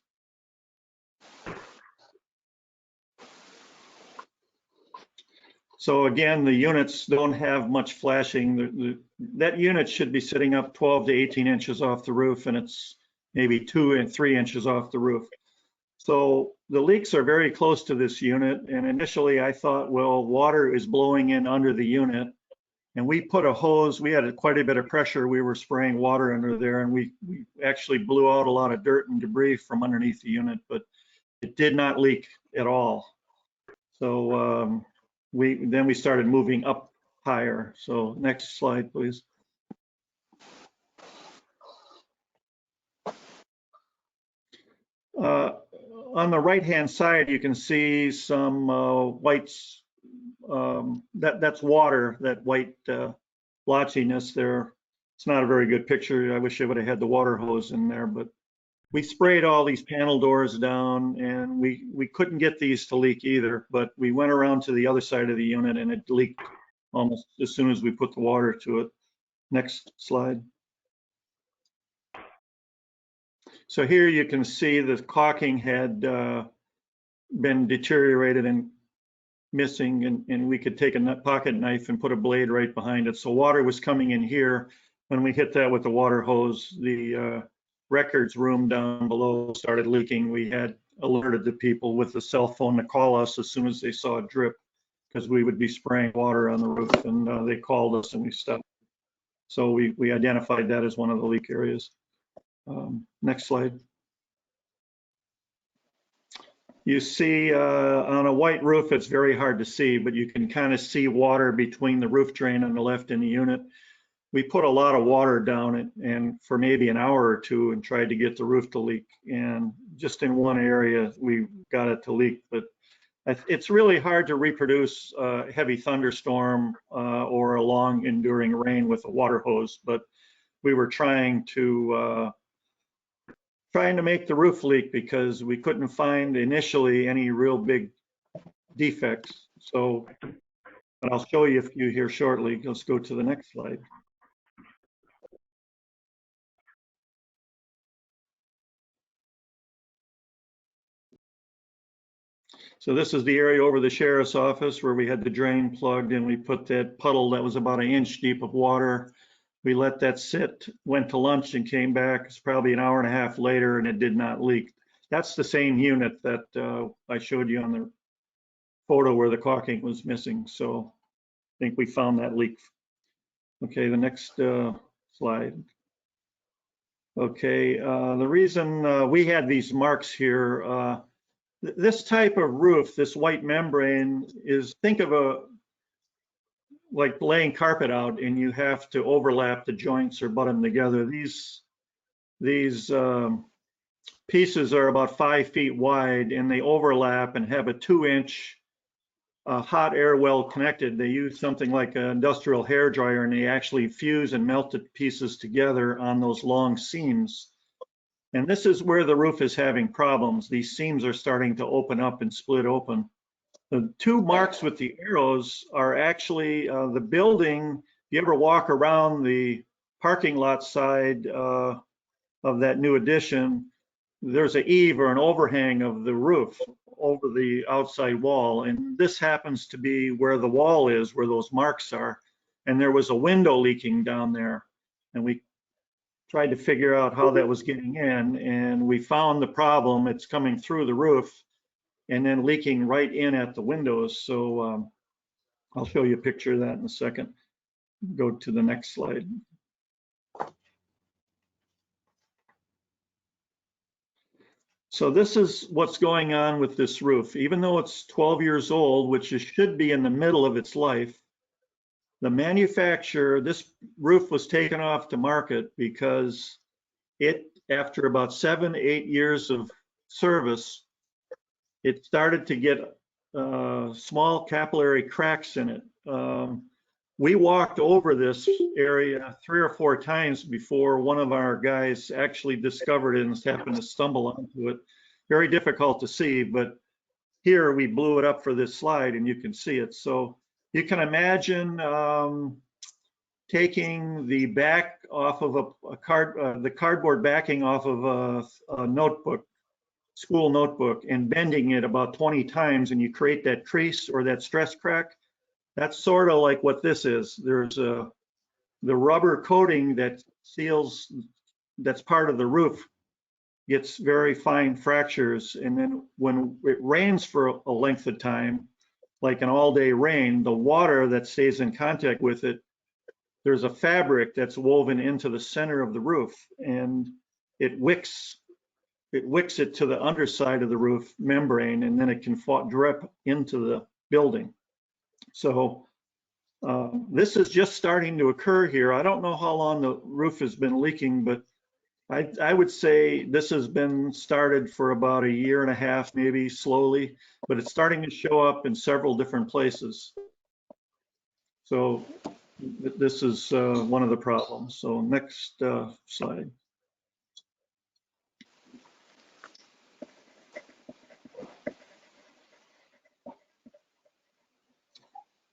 So again, the units don't have much flashing. That unit should be sitting up 12 to 18 inches off the roof, and it's maybe 2 and 3 inches off the roof. So the leaks are very close to this unit. And initially I thought, well, water is blowing in under the unit. And we put a hose, we had quite a bit of pressure. We were spraying water under there, and we actually blew out a lot of dirt and debris from underneath the unit, but it did not leak at all. So then we started moving up higher. So next slide, please. On the right-hand side, you can see some whites. That's water, that white blotchiness there. It's not a very good picture. I wish I would have had the water hose in there, but we sprayed all these panel doors down, and we couldn't get these to leak either, but we went around to the other side of the unit and it leaked almost as soon as we put the water to it. Next slide. So here you can see the caulking had been deteriorated and missing, and we could take a pocket knife and put a blade right behind it. So water was coming in here. When we hit that with the water hose, the records room down below started leaking. We had alerted the people with the cell phone to call us as soon as they saw a drip, because we would be spraying water on the roof, and they called us and we stopped. So we identified that as one of the leak areas. Next slide. You see on a white roof, it's very hard to see, but you can kind of see water between the roof drain on the left and the unit. We put a lot of water down it, and for maybe an hour or two, and tried to get the roof to leak. And just in one area, we got it to leak. But it's really hard to reproduce a heavy thunderstorm or a long enduring rain with a water hose. But we were trying to make the roof leak because we couldn't find initially any real big defects. So, but I'll show you a few here shortly. Let's go to the next slide. So this is the area over the sheriff's office where we had the drain plugged, and we put that puddle that was about 1 inch deep of water. We let that sit, went to lunch and came back. It's probably an hour and a half later, and it did not leak. That's the same unit that I showed you on the photo where the caulking was missing. So I think we found that leak. Okay, the next slide. Okay, the reason we had these marks here, this type of roof, this white membrane is, think of like laying carpet out, and you have to overlap the joints or butt them together. These pieces are about 5 feet wide, and they overlap and have a 2 inch hot air well connected. They use something like an industrial hair dryer, and they actually fuse and melt the pieces together on those long seams. And this is where the roof is having problems. These seams are starting to open up and split open. The two marks with the arrows are actually the building. If you ever walk around the parking lot side of that new addition, there's an eave or an overhang of the roof over the outside wall. And this happens to be where the wall is, where those marks are. And there was a window leaking down there. And we tried to figure out how that was getting in. And we found the problem. It's coming through the roof and then leaking right in at the windows. So I'll show you a picture of that in a second. Go to the next slide. So this is what's going on with this roof. Even though it's 12 years old, which it should be in the middle of its life, the manufacturer, this roof was taken off the market because it, after about 7-8 years of service, it started to get small capillary cracks in it. We walked over this area 3 or 4 times before one of our guys actually discovered it and happened to stumble onto it. Very difficult to see, but here we blew it up for this slide and you can see it. So you can imagine taking the back off of the cardboard backing off of a notebook, school notebook, and bending it about 20 times, and you create that crease or that stress crack. That's sort of like what this is. There's the rubber coating that seals, that's part of the roof, gets very fine fractures. And then when it rains for a length of time, like an all-day rain, the water that stays in contact with it, there's a fabric that's woven into the center of the roof, and it wicks it to the underside of the roof membrane, and then it can drip into the building. So this is just starting to occur here. I don't know how long the roof has been leaking, but I would say this has been started for about 1.5 years, maybe slowly, but it's starting to show up in several different places. So this is one of the problems. So next slide.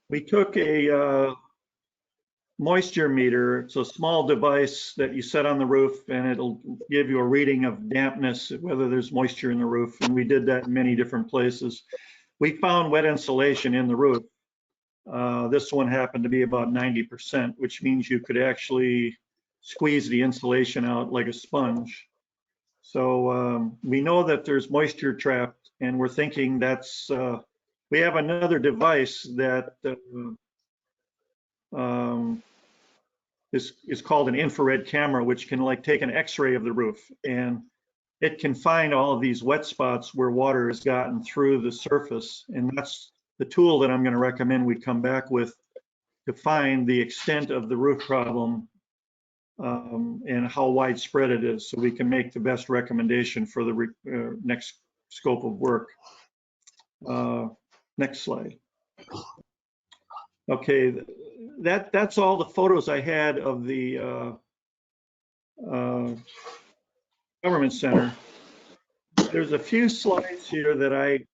We took a moisture meter. It's a small device that you set on the roof, and it'll give you a reading of dampness, whether there's moisture in the roof. And we did that in many different places. We found wet insulation in the roof. This one happened to be about 90%, which means you could actually squeeze the insulation out like a sponge. So we know that there's moisture trapped, and we're thinking that's, we have another device that is called an infrared camera, which can like take an X-ray of the roof, and it can find all of these wet spots where water has gotten through the surface. And that's the tool that I'm going to recommend we come back with to find the extent of the roof problem and how widespread it is, so we can make the best recommendation for the next scope of work. Next slide. Okay, that's all the photos I had of the government center. There's a few slides here that I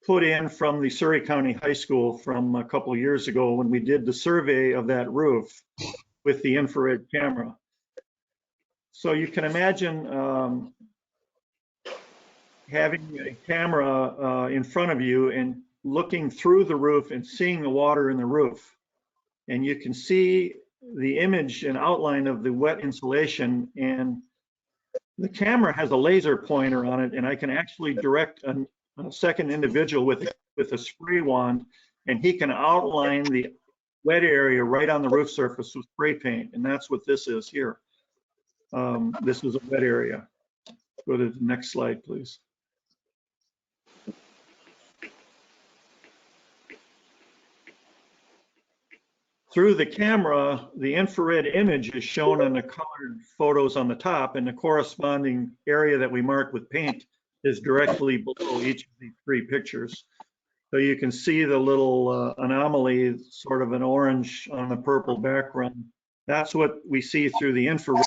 put in from the Surrey County High School from a couple of years ago when we did the survey of that roof with the infrared camera. So you can imagine having a camera in front of you and looking through the roof and seeing the water in the roof. And you can see the image and outline of the wet insulation, and the camera has a laser pointer on it, and I can actually direct a second individual with a spray wand, and he can outline the wet area right on the roof surface with spray paint, and that's what this is here. This is a wet area. Go to the next slide, please. Through the camera, the infrared image is shown on the colored photos on the top, and the corresponding area that we marked with paint is directly below each of these 3 pictures. So you can see the little anomaly, sort of an orange on the purple background. That's what we see through the infrared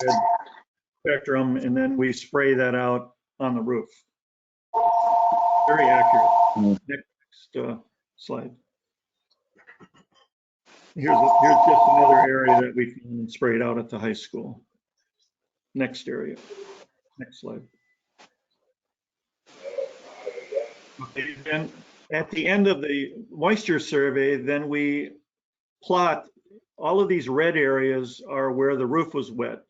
spectrum, and then we spray that out on the roof. Very accurate. Next slide. Here's just another area that we can sprayed out at the high school. Next area. Next slide. Okay, then at the end of the moisture survey, then we plot all of these red areas are where the roof was wet.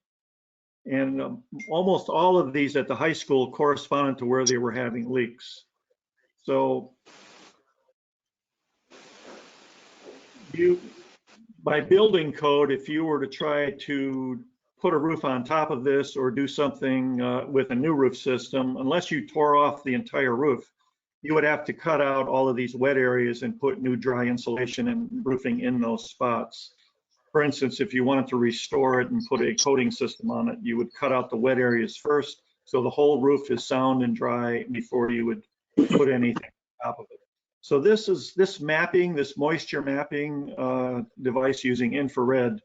And almost all of these at the high school corresponded to where they were having leaks. So by building code, if you were to try to put a roof on top of this or do something with a new roof system, unless you tore off the entire roof, you would have to cut out all of these wet areas and put new dry insulation and roofing in those spots. For instance, if you wanted to restore it and put a coating system on it, you would cut out the wet areas first, so the whole roof is sound and dry before you would put anything on top of it. So this mapping, this moisture mapping device using infrared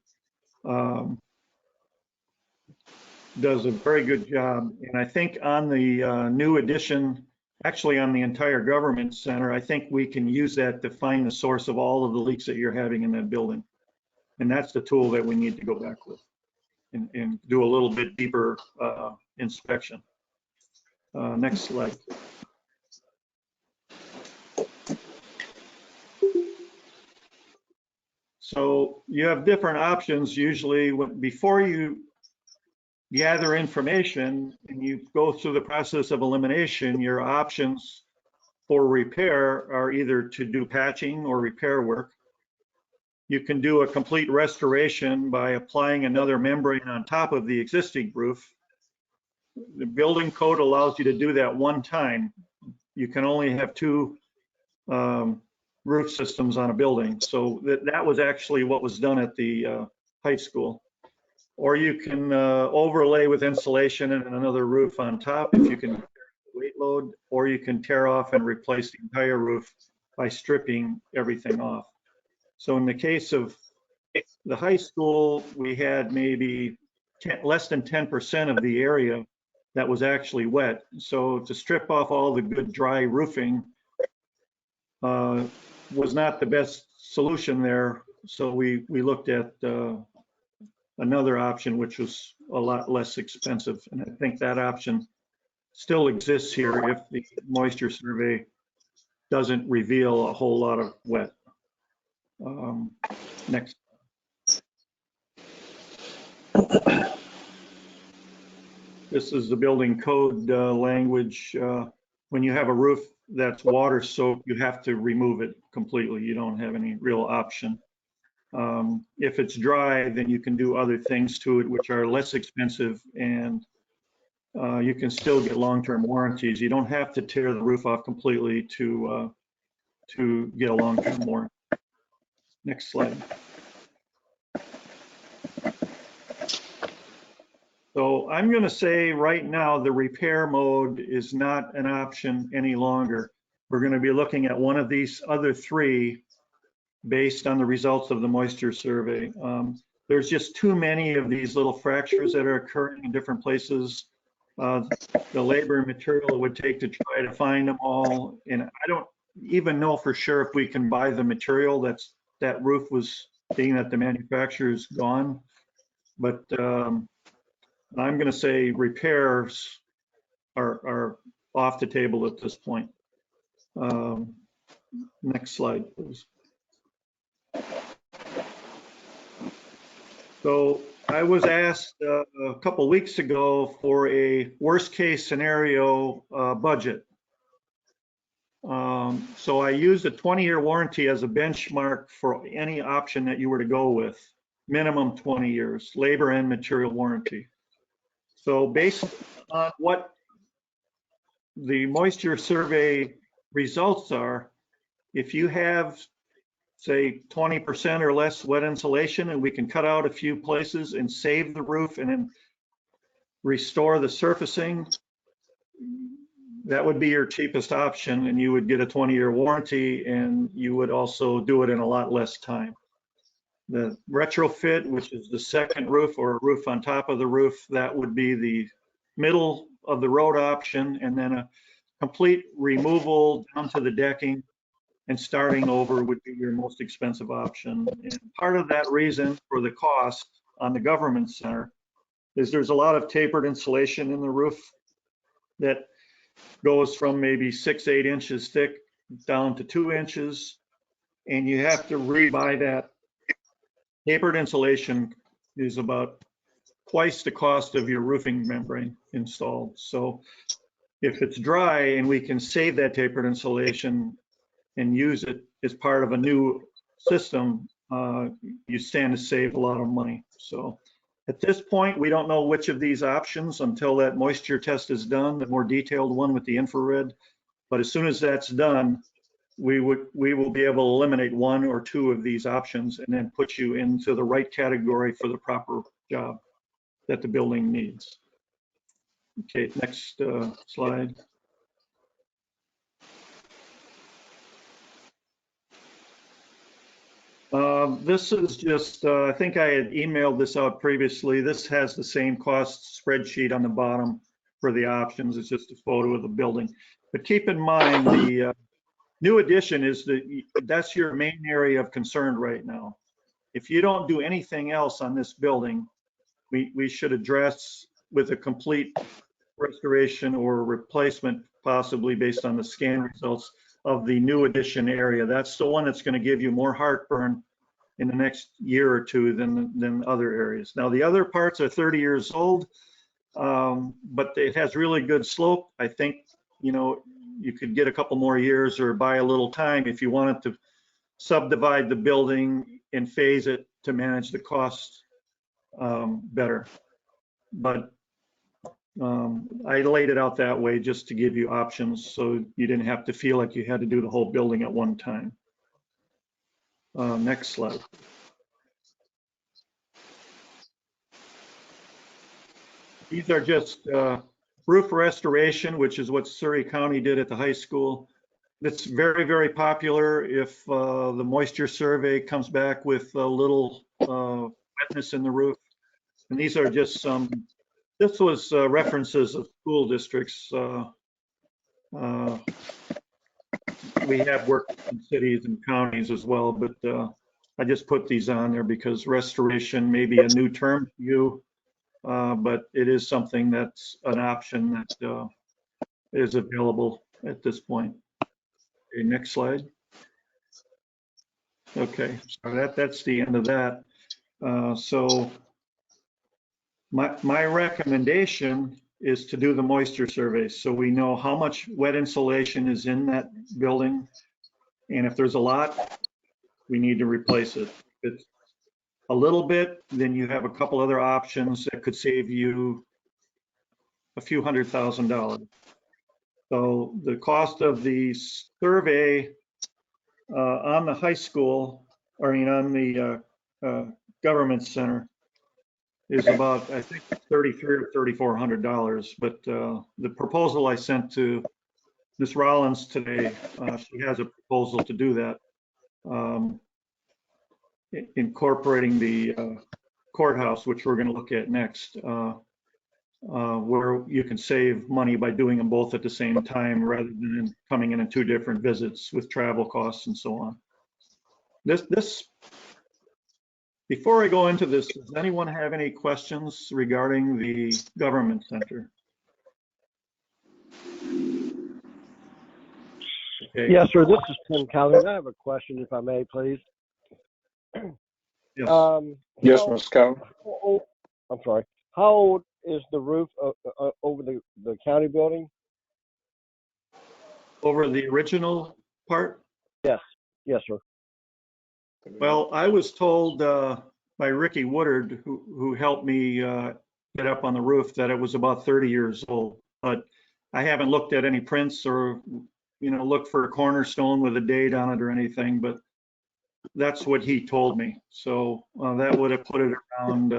does a very good job. And I think on the new edition, actually on the entire government center, I think we can use that to find the source of all of the leaks that you're having in that building. And that's the tool that we need to go back with and do a little bit deeper inspection. Next slide. So you have different options usually before you gather information and you go through the process of elimination. Your options for repair are either to do patching or repair work. You can do a complete restoration by applying another membrane on top of the existing roof. The building code allows you to do that one time. You can only have two roof systems on a building. So that was actually what was done at the high school. Or you can overlay with insulation and another roof on top if you can weight load, or you can tear off and replace the entire roof by stripping everything off. So in the case of the high school, we had maybe less than 10% of the area that was actually wet. So to strip off all the good dry roofing was not the best solution there. So we looked at another option, which was a lot less expensive. And I think that option still exists here if the moisture survey doesn't reveal a whole lot of wet. Next. This is the building code language. When you have a roof that's water soaked, you have to remove it completely. You don't have any real option. If it's dry, then you can do other things to it, which are less expensive, and you can still get long-term warranties. You don't have to tear the roof off completely to get a long-term warranty. Next slide. So I'm going to say right now the repair mode is not an option any longer. We're going to be looking at one of these other three based on the results of the moisture survey. There's just too many of these little fractures that are occurring in different places. The labor and material it would take to try to find them all. And I don't even know for sure if we can buy the material that roof was, being that the manufacturer's gone. But I'm going to say repairs are off the table at this point. Next slide, please. So I was asked a couple weeks ago for a worst case scenario budget. So I used a 20-year warranty as a benchmark for any option that you were to go with, minimum 20 years, labor and material warranty. So based on what the moisture survey results are, if you have, say, 20% or less wet insulation, and we can cut out a few places and save the roof and then restore the surfacing, that would be your cheapest option, and you would get a 20-year warranty, and you would also do it in a lot less time. The retrofit, which is the second roof or a roof on top of the roof, that would be the middle of the road option, and then a complete removal down to the decking and starting over would be your most expensive option. And part of that reason for the cost on the government center is there's a lot of tapered insulation in the roof that goes from maybe 6-8 inches thick down to 2 inches, and you have to rebuy that. Tapered insulation is about twice the cost of your roofing membrane installed. So if it's dry and we can save that tapered insulation and use it as part of a new system, you stand to save a lot of money. So at this point, we don't know which of these options until that moisture test is done, the more detailed one with the infrared. But as soon as that's done, we will be able to eliminate one or two of these options and then put you into the right category for the proper job that the building needs. Okay, next slide. This is just, I think I had emailed this out previously. This has the same cost spreadsheet on the bottom for the options. It's just a photo of the building. But keep in mind, the new addition is that's your main area of concern right now. If you don't do anything else on this building, we should address with a complete restoration or replacement, possibly based on the scan results of the new addition area. That's the one that's going to give you more heartburn in the next year or two than other areas. Now, the other parts are 30 years old, but it has really good slope. I think, you know, you could get a couple more years or buy a little time if you wanted to subdivide the building and phase it to manage the cost better. But I laid it out that way just to give you options so you didn't have to feel like you had to do the whole building at one time. Next slide. These are just roof restoration, which is what Surrey County did at the high school. It's very, very popular if the moisture survey comes back with a little wetness in the roof. And these are just some, this was references of school districts. We have worked in cities and counties as well, but I just put these on there because restoration may be a new term to you, but it is something that's an option that is available at this point. Okay, next slide. Okay, so that's the end of that. So my recommendation is to do the moisture survey so we know how much wet insulation is in that building, and if there's a lot, we need to replace it. If it's a little bit, then you have a couple other options that could save you a few $100,000. So the cost of the survey on the high school, or on the government center, is about, I think, $3,300 or $3,400. But the proposal I sent to Ms. Rollins today, she has a proposal to do that, incorporating the courthouse, which we're going to look at next, where you can save money by doing them both at the same time rather than coming in 2 different visits with travel costs and so on. Before I go into this, does anyone have any questions regarding the government center? Okay. Yes, sir. This is Tim Calhoun. I have a question, if I may, please. Yes. Yes, Mr. Calhoun. I'm sorry. How old is the roof over the county building? Over the original part? Yes. Yes, sir. Well, I was told by Ricky Woodard, who helped me get up on the roof, that it was about 30 years old. But I haven't looked at any prints or, looked for a cornerstone with a date on it or anything, but that's what he told me. So that would have put it around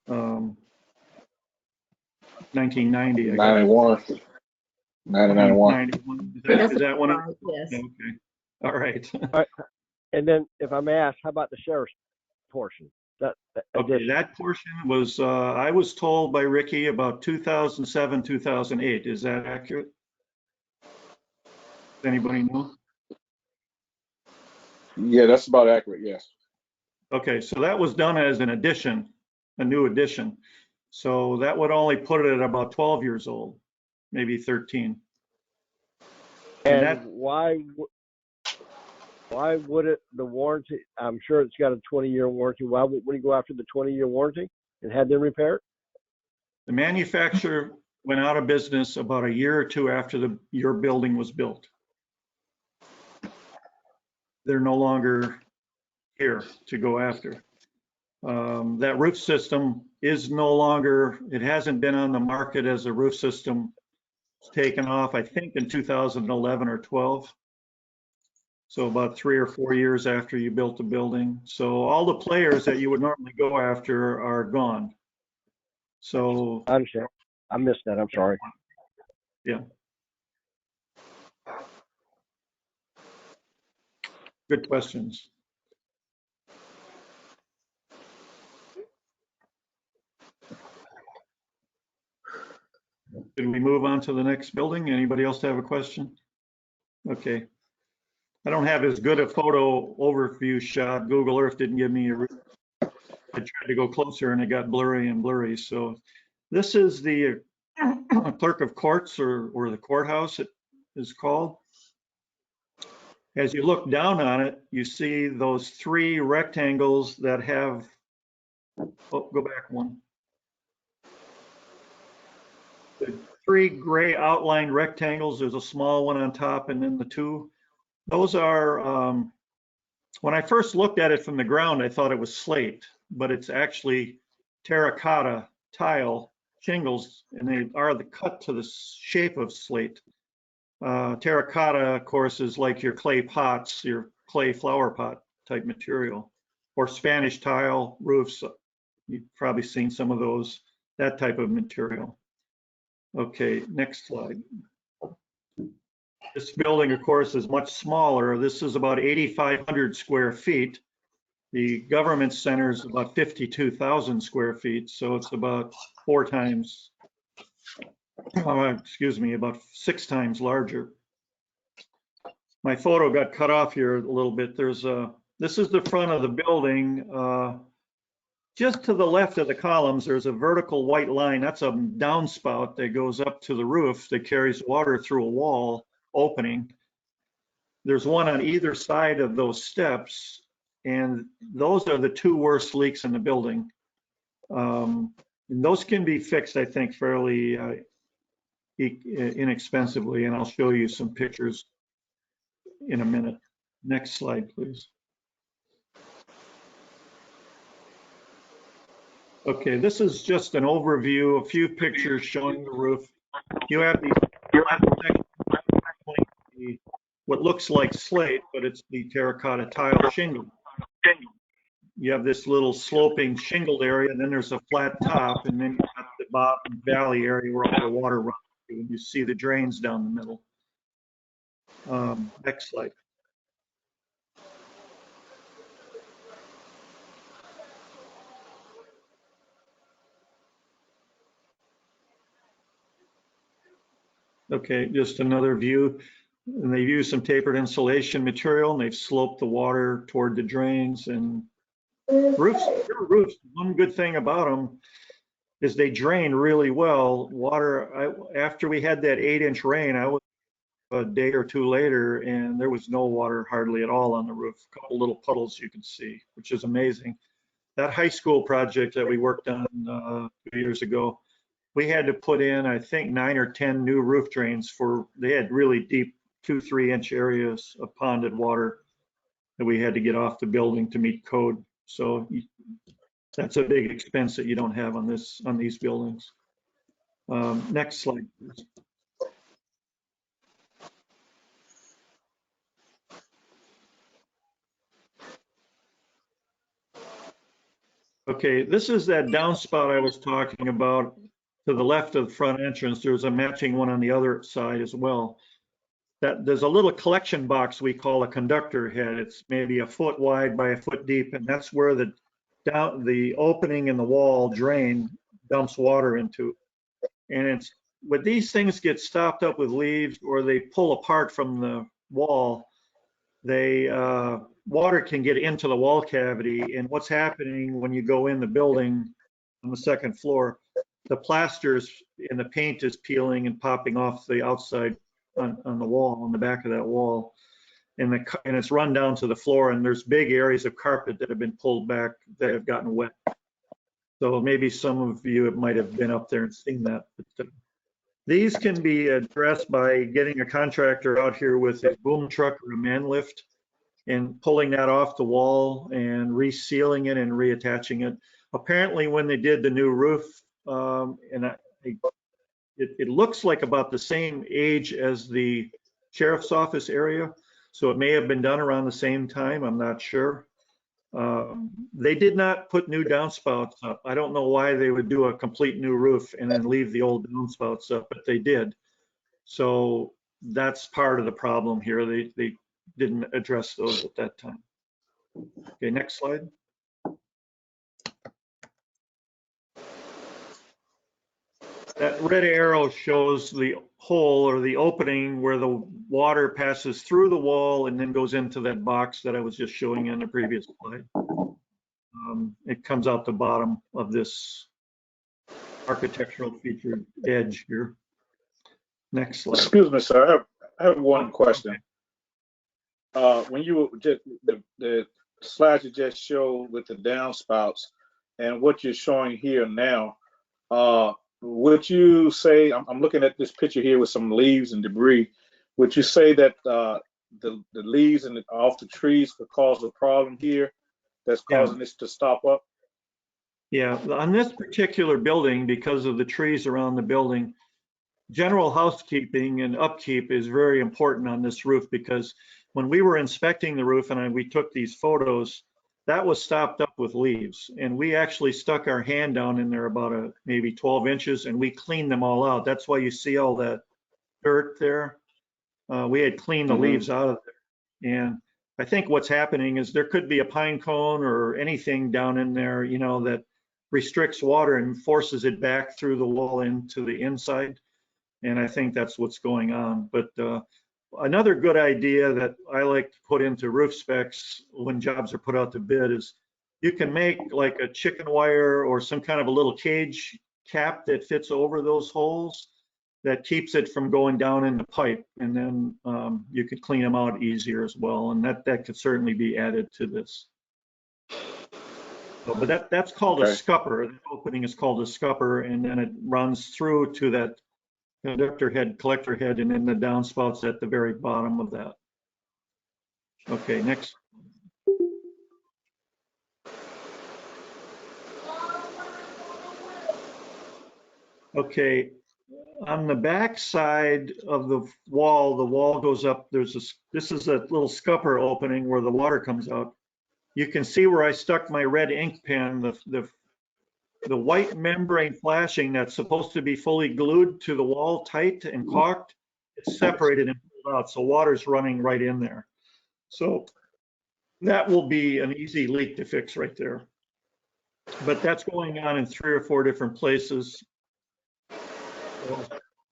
1990. 91. 1991. 91. Is that one? Right, yes. Okay. All right. All right. And then, if I may ask, how about the sheriff's portion? Okay, addition? that portion was, I was told by Ricky about 2007, 2008. Is that accurate? Does anybody know? Yeah, that's about accurate, yes. Okay, so that was done as an addition, a new addition. So that would only put it at about 12 years old, maybe 13. And that, why would it, the warranty, I'm sure it's got a 20-year warranty. Why would you go after the 20-year warranty and have them repair it? the manufacturer went out of business about a year or two after your building was built. They're no longer here to go after. That roof system is no longer, it hasn't been on the market as a roof system. It's taken off, I think, in 2011 or 12. So about 3 or 4 years after you built the building. So all the players that you would normally go after are gone. So I understand. I missed that. I'm sorry. yeah. Good questions. Can we move on to the next building? Anybody else have a question? Okay. I don't have as good a photo overview shot. Google Earth didn't give me I tried to go closer and it got blurry and blurry. So this is the clerk of courts or the courthouse, it is called. As you look down on it, you see those 3 rectangles that have, oh, go back one. The 3 gray outlined rectangles, there's a small one on top and then the 2. Those are, when I first looked at it from the ground, I thought it was slate, but it's actually terracotta tile shingles, and they are cut to the shape of slate. Terracotta, of course, is like your clay pots, your clay flower pot type material, or Spanish tile roofs. You've probably seen some of those, that type of material. Okay, next slide. This building, of course, is much smaller. This is about 8,500 square feet. The government center is about 52,000 square feet, so it's about 4 times, excuse me, about 6 times larger. My photo got cut off here a little bit. This is the front of the building. Just to the left of the columns, there's a vertical white line. That's a downspout that goes up to the roof that carries water through a wall opening. There's one on either side of those steps, and those are the 2 worst leaks in the building. And those can be fixed, I think, fairly inexpensively, and I'll show you some pictures in a minute. Next slide, please. Okay, this is just an overview, a few pictures showing the roof. You have these what looks like slate, but it's the terracotta tile shingle. You have this little sloping shingled area, and then there's a flat top, and then you have the bottom valley area where all the water runs through, and you see the drains down the middle. Next slide. Okay, just another view. And they've used some tapered insulation material, and they've sloped the water toward the drains. And roofs, one good thing about them is they drain really well. Water, after we had that 8-inch rain, I was a day or 2 later, and there was no water hardly at all on the roof. A couple little puddles you can see, which is amazing. That high school project that we worked on 2 years ago, we had to put in, I think, 9 or 10 new roof drains they had really deep 2-3 inch areas of ponded water that we had to get off the building to meet code. So that's a big expense that you don't have on these buildings. Next slide, please. Okay, this is that downspout I was talking about. to the left of the front entrance, there's a matching one on the other side as well. That there's a little collection box we call a conductor head. It's maybe a foot wide by a foot deep, and that's where the opening in the wall drain dumps water into. And it's when these things get stopped up with leaves or they pull apart from the wall, water can get into the wall cavity. And what's happening when you go in the building on the second floor, the plasters and the paint is peeling and popping off the outside on the wall, on the back of that wall. And it's run down to the floor, and there's big areas of carpet that have been pulled back that have gotten wet. So maybe some of you might have been up there and seen that. But, these can be addressed by getting a contractor out here with a boom truck or a man lift and pulling that off the wall and resealing it and reattaching it. Apparently, when they did the new roof, it looks like about the same age as the sheriff's office area. So it may have been done around the same time. I'm not sure. They did not put new downspouts up. I don't know why they would do a complete new roof and then leave the old downspouts up, but they did. So that's part of the problem here. They didn't address those at that time. Okay, next slide. That red arrow shows the hole or the opening where the water passes through the wall and then goes into that box that I was just showing in the previous slide. It comes out the bottom of this architectural featured edge here. Next slide. Excuse me, sir. I have one question. When you just the slides you just showed with the downspouts and what you're showing here now, would you say, I'm looking at this picture here with some leaves and debris, would you say that the leaves and off the trees could cause a problem here that's causing this to stop up? Yeah, on this particular building, because of the trees around the building, general housekeeping and upkeep is very important on this roof, because when we were inspecting the roof and we took these photos, that was stopped up with leaves. And we actually stuck our hand down in there about maybe 12 inches and we cleaned them all out. That's why you see all that dirt there. We had cleaned the leaves out of there. And I think what's happening is there could be a pine cone or anything down in there, you know, that restricts water and forces it back through the wall into the inside. And I think that's what's going on. But another good idea that I like to put into roof specs when jobs are put out to bid is you can make like a chicken wire or some kind of a little cage cap that fits over those holes that keeps it from going down in the pipe. And then you could clean them out easier as well. And that could certainly be added to this. So, but that's called a scupper. The opening is called a scupper, and then it runs through to that conductor head, collector head, and then the downspouts at the very bottom of that. Okay, next. Okay, on the back side of the wall goes up. This is a little scupper opening where the water comes out. You can see where I stuck my red ink pen, the white membrane flashing that's supposed to be fully glued to the wall tight and caulked, it's separated and pulled out, so water's running right in there. So that will be an easy leak to fix right there. But that's going on in 3 or 4 different places. So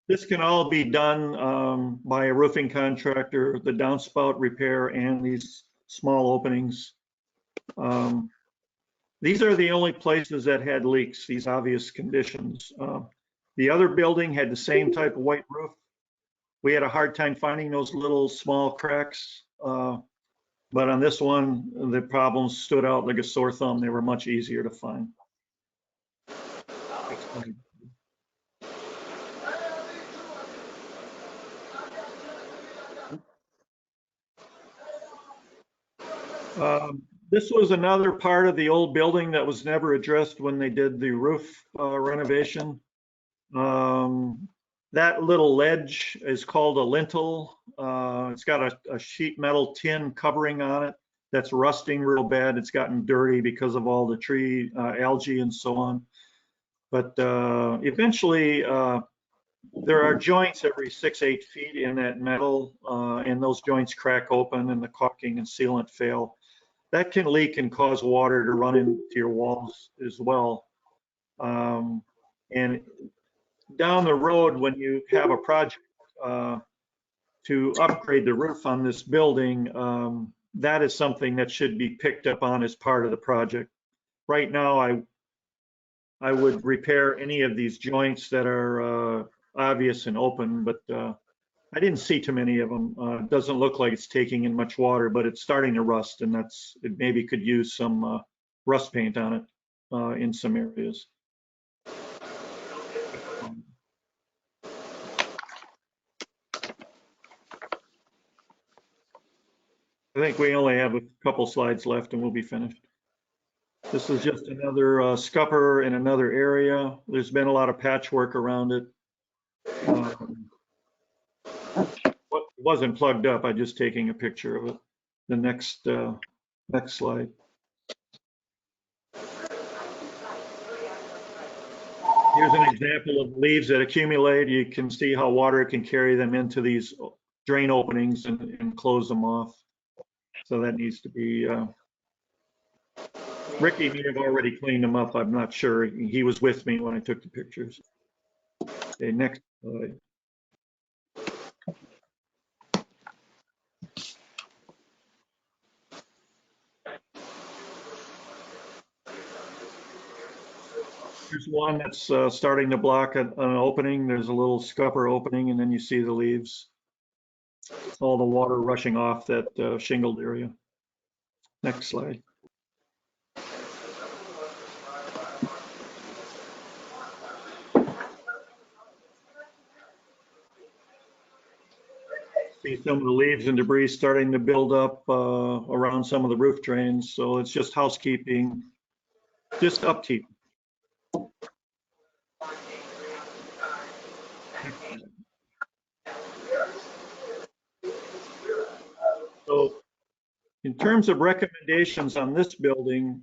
this can all be done by a roofing contractor, the downspout repair and these small openings. These are the only places that had leaks, these obvious conditions. The other building had the same type of white roof. We had a hard time finding those little small cracks. But on this one, the problems stood out like a sore thumb. They were much easier to find. This was another part of the old building that was never addressed when they did the roof renovation. That little ledge is called a lintel. It's got a sheet metal tin covering on it that's rusting real bad. It's gotten dirty because of all the tree algae and so on. But eventually, there are joints every 6-8 feet in that metal, and those joints crack open and the caulking and sealant fail. That can leak and cause water to run into your walls as well. And down the road, when you have a project to upgrade the roof on this building, that is something that should be picked up on as part of the project. Right now, I would repair any of these joints that are obvious and open, but I didn't see too many of them. It doesn't look like it's taking in much water, but it's starting to rust, and it maybe could use some rust paint on it in some areas. I think we only have a couple slides left and we'll be finished. This is just another scupper in another area. There's been a lot of patchwork around it. It wasn't plugged up. I'm just taking a picture of it. The next slide. Here's an example of leaves that accumulate. You can see how water can carry them into these drain openings and close them off. So that needs to be, Ricky may have already cleaned them up. I'm not sure. He was with me when I took the pictures. Okay, next slide. Here's one that's starting to block an opening. There's a little scupper opening, and then you see the leaves. All the water rushing off that shingled area. Next slide. See some of the leaves and debris starting to build up around some of the roof drains. So it's just housekeeping, just upkeep. So in terms of recommendations on this building,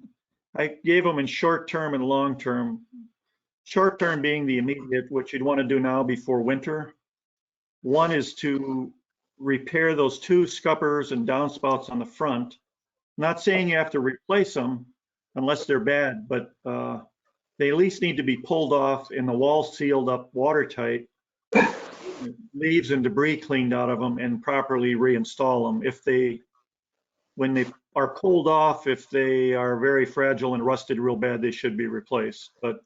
I gave them in short term and long term. Short term being the immediate, which you'd want to do now before winter. One is to repair those two scuppers and downspouts on the front. Not saying you have to replace them unless they're bad, but they at least need to be pulled off and the walls sealed up watertight, leaves and debris cleaned out of them, and properly reinstall them. When they are pulled off, if they are very fragile and rusted real bad, they should be replaced. But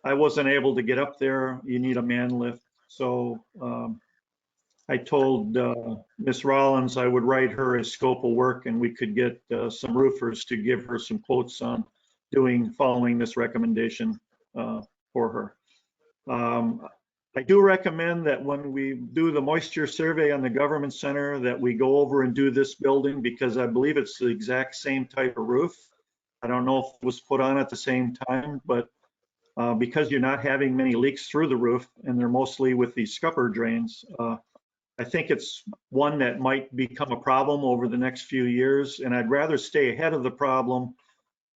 I wasn't able to get up there. You need a man lift. So I told Miss Rollins I would write her a scope of work and we could get some roofers to give her some quotes on following this recommendation for her. I do recommend that when we do the moisture survey on the government center that we go over and do this building, because I believe it's the exact same type of roof. I don't know if it was put on at the same time, but because you're not having many leaks through the roof and they're mostly with these scupper drains, I think it's one that might become a problem over the next few years, and I'd rather stay ahead of the problem.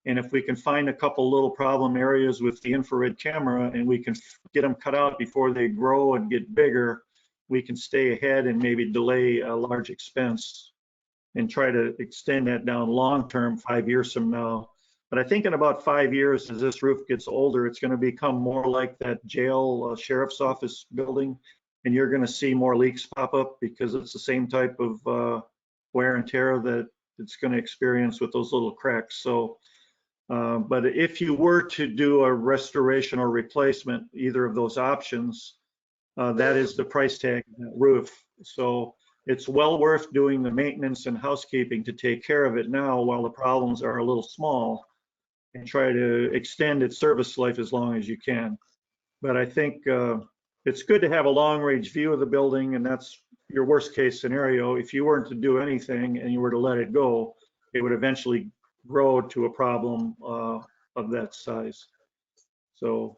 And if we can find a couple little problem areas with the infrared camera and we can get them cut out before they grow and get bigger, we can stay ahead and maybe delay a large expense and try to extend that down long-term 5 years from now. But I think in about 5 years, as this roof gets older, it's going to become more like that jail sheriff's office building, and you're going to see more leaks pop up because it's the same type of wear and tear that it's going to experience with those little cracks. So, but if you were to do a restoration or replacement, either of those options, that is the price tag of that roof. So it's well worth doing the maintenance and housekeeping to take care of it now while the problems are a little small, and try to extend its service life as long as you can. But I think it's good to have a long range view of the building, and that's your worst case scenario. If you weren't to do anything and you were to let it go, it would eventually grow to a problem of that size. So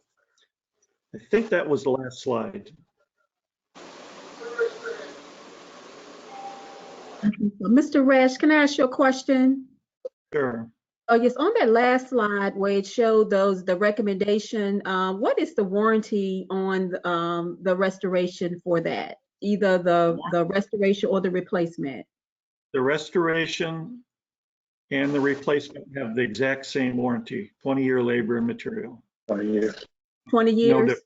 I think that was the last slide. Mr. Resch, can I ask you a question? Sure. Oh, yes, on that last slide where it showed the recommendation, what is the warranty on the restoration for that? Either the restoration or the replacement? The restoration and the replacement have the exact same warranty, 20-year labor and material. 20 years. 20 No years? difference.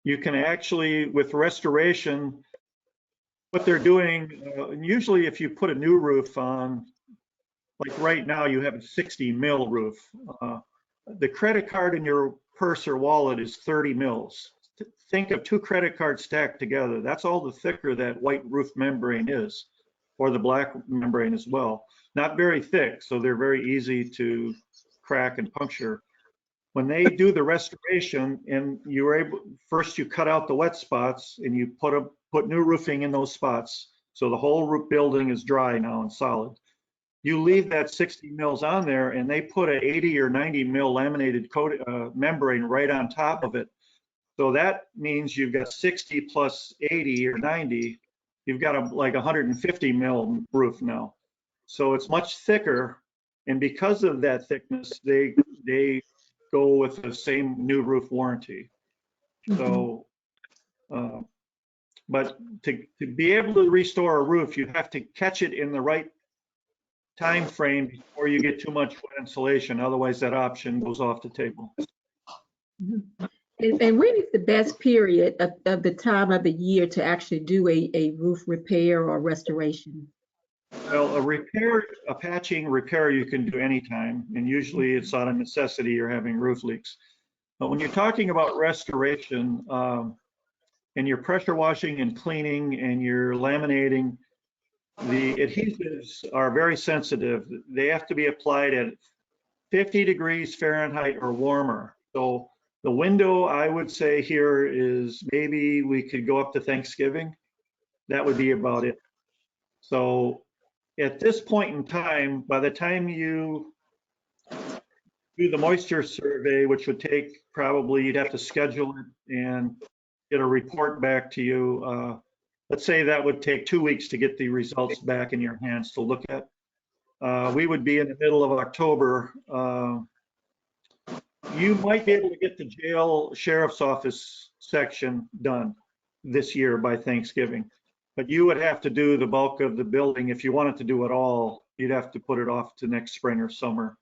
You can actually, with restoration, what they're doing, usually if you put a new roof on, like right now you have a 60 mil roof. The credit card in your purse or wallet is 30 mils. Think of 2 credit cards stacked together. That's all the thicker that white roof membrane is, or the black membrane as well. Not very thick, so they're very easy to crack and puncture. When they do the restoration and you're able, first you cut out the wet spots and you put new roofing in those spots. So the whole roof building is dry now and solid. You leave that 60 mils on there and they put a 80 or 90 mil laminated membrane right on top of it. So that means you've got 60 plus 80 or 90, you've got like 150 mil roof now. So it's much thicker. And because of that thickness, they go with the same new roof warranty. So, but to be able to restore a roof, you have to catch it in the right time frame before you get too much wet insulation. Otherwise, that option goes off the table. And when is the best period of the time of the year to actually do a roof repair or restoration? Well, a patching repair you can do anytime, and usually it's out of necessity you're having roof leaks. But when you're talking about restoration, and you're pressure washing and cleaning and you're laminating, the adhesives are very sensitive. They have to be applied at 50 degrees Fahrenheit or warmer. So the window I would say here is maybe we could go up to Thanksgiving. That would be about it. So at this point in time, by the time you do the moisture survey, which would take probably, you'd have to schedule it and get a report back to you. Let's say that would take 2 weeks to get the results back in your hands to look at. We would be in the middle of October. You might be able to get the jail sheriff's office section done this year by Thanksgiving, but you would have to do the bulk of the building. If you wanted to do it all, you'd have to put it off to next spring or summer.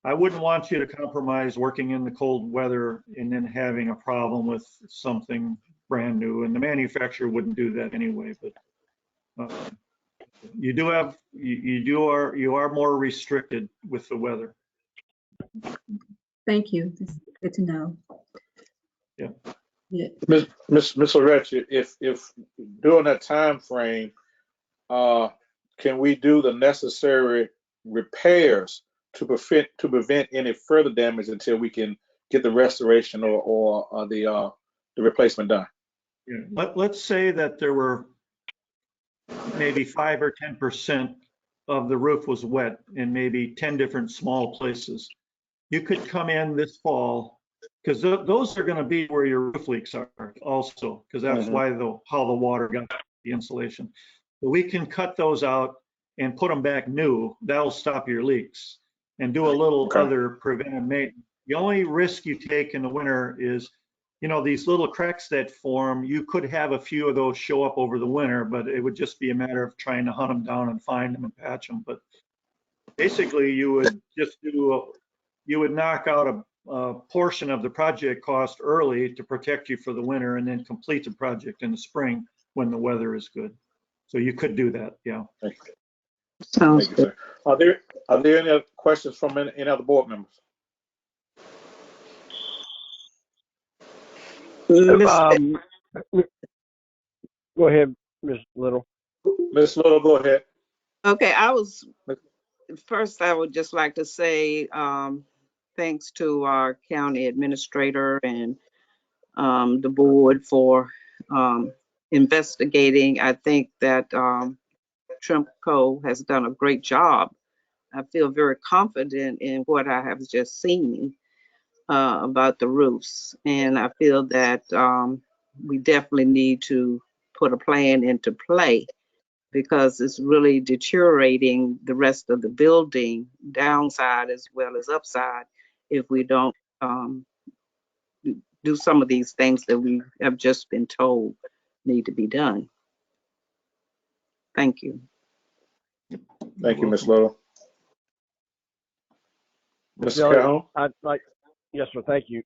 I wouldn't want you to compromise working in the cold weather and then having a problem with something brand new, and the manufacturer wouldn't do that anyway. But you are more restricted with the weather. Thank you. That's good to know. Yeah. Yeah. Miss Lorette, if during that time frame, can we do the necessary repairs to prevent any further damage until we can get the restoration or the replacement done? Yeah. Let's say that there were maybe 5 or 10% of the roof was wet in maybe 10 different small places. You could come in this fall, because those are going to be where your roof leaks are also, because that's why how the water got the insulation. But we can cut those out and put them back new. That'll stop your leaks and do a little other preventive maintenance. The only risk you take in the winter is, you know, these little cracks that form. You could have a few of those show up over the winter, but it would just be a matter of trying to hunt them down and find them and patch them. But basically, you would just you would knock out a portion of the project cost early to protect you for the winter, and then complete the project in the spring when the weather is good. So you could do that, yeah. Thank you. Sounds good. Are there any other questions from any other board members? Go ahead, Ms. Little. Ms. Little, go ahead. Okay, first I would just like to say thanks to our county administrator and the board for investigating. I think that Tremco has done a great job. I feel very confident in what I have just seen about the roofs, and I feel that we definitely need to put a plan into play because it's really deteriorating the rest of the building, downside as well as upside, if we don't do some of these things that we have just been told need to be done. Thank you. Thank you, Ms. Little. Mr. Calhoun? Yes, sir. Thank you.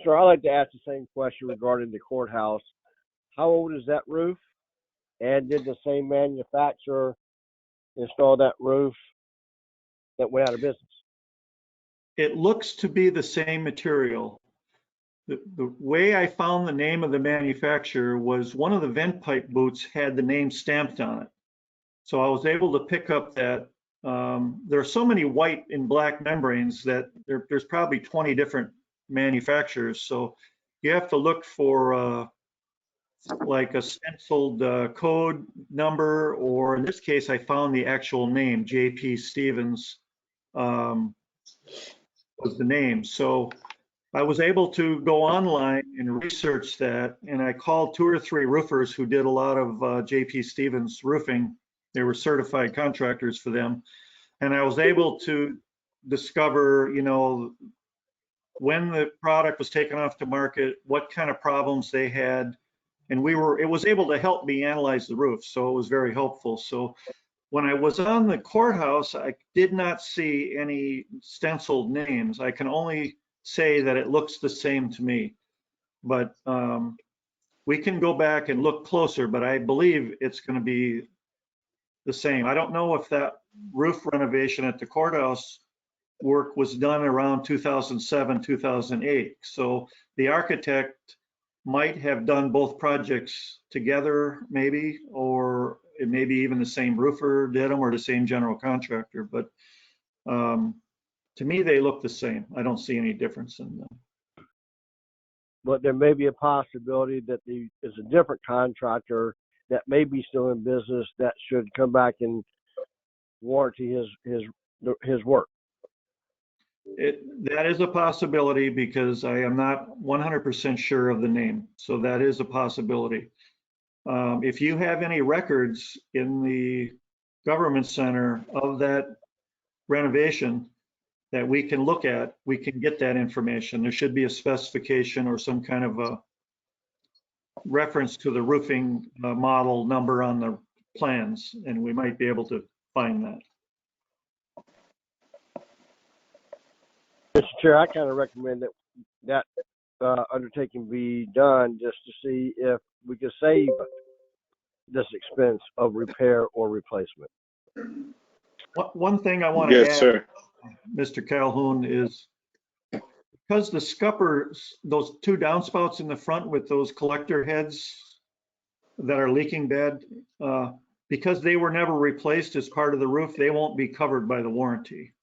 Sir, I'd like to ask the same question regarding the courthouse. How old is that roof? And did the same manufacturer install that roof that went out of business? It looks to be the same material. The way I found the name of the manufacturer was one of the vent pipe boots had the name stamped on it. So I was able to pick up that. There are so many white and black membranes that there's probably 20 different manufacturers. So you have to look for like a stenciled code number, or in this case, I found the actual name, J.P. Stevens was the name. So I was able to go online and research that, and I called 2 or 3 roofers who did a lot of J.P. Stevens roofing. They were certified contractors for them. And I was able to discover, you know, when the product was taken off the market, what kind of problems they had. And it was able to help me analyze the roof. So it was very helpful. So when I was on the courthouse, I did not see any stenciled names. I can only say that it looks the same to me. But we can go back and look closer, but I believe it's going to be the same. I don't know if that roof renovation at the courthouse work was done around 2007, 2008. So the architect might have done both projects together, maybe, or it may be even the same roofer did them or the same general contractor. But to me, they look the same. I don't see any difference in them. But there may be a possibility that is a different contractor that may be still in business that should come back and warranty his work. That is a possibility because I am not 100% sure of the name. So that is a possibility. If you have any records in the government center of that renovation that we can look at, we can get that information. There should be a specification or some kind of a reference to the roofing model number on the plans, and we might be able to find that. Mr. Chair, I kind of recommend that undertaking be done just to see if we could save this expense of repair or replacement. One thing I want to add, sir. Mr. Calhoun, is because the scuppers, those 2 downspouts in the front with those collector heads that are leaking bad, because they were never replaced as part of the roof, they won't be covered by the warranty.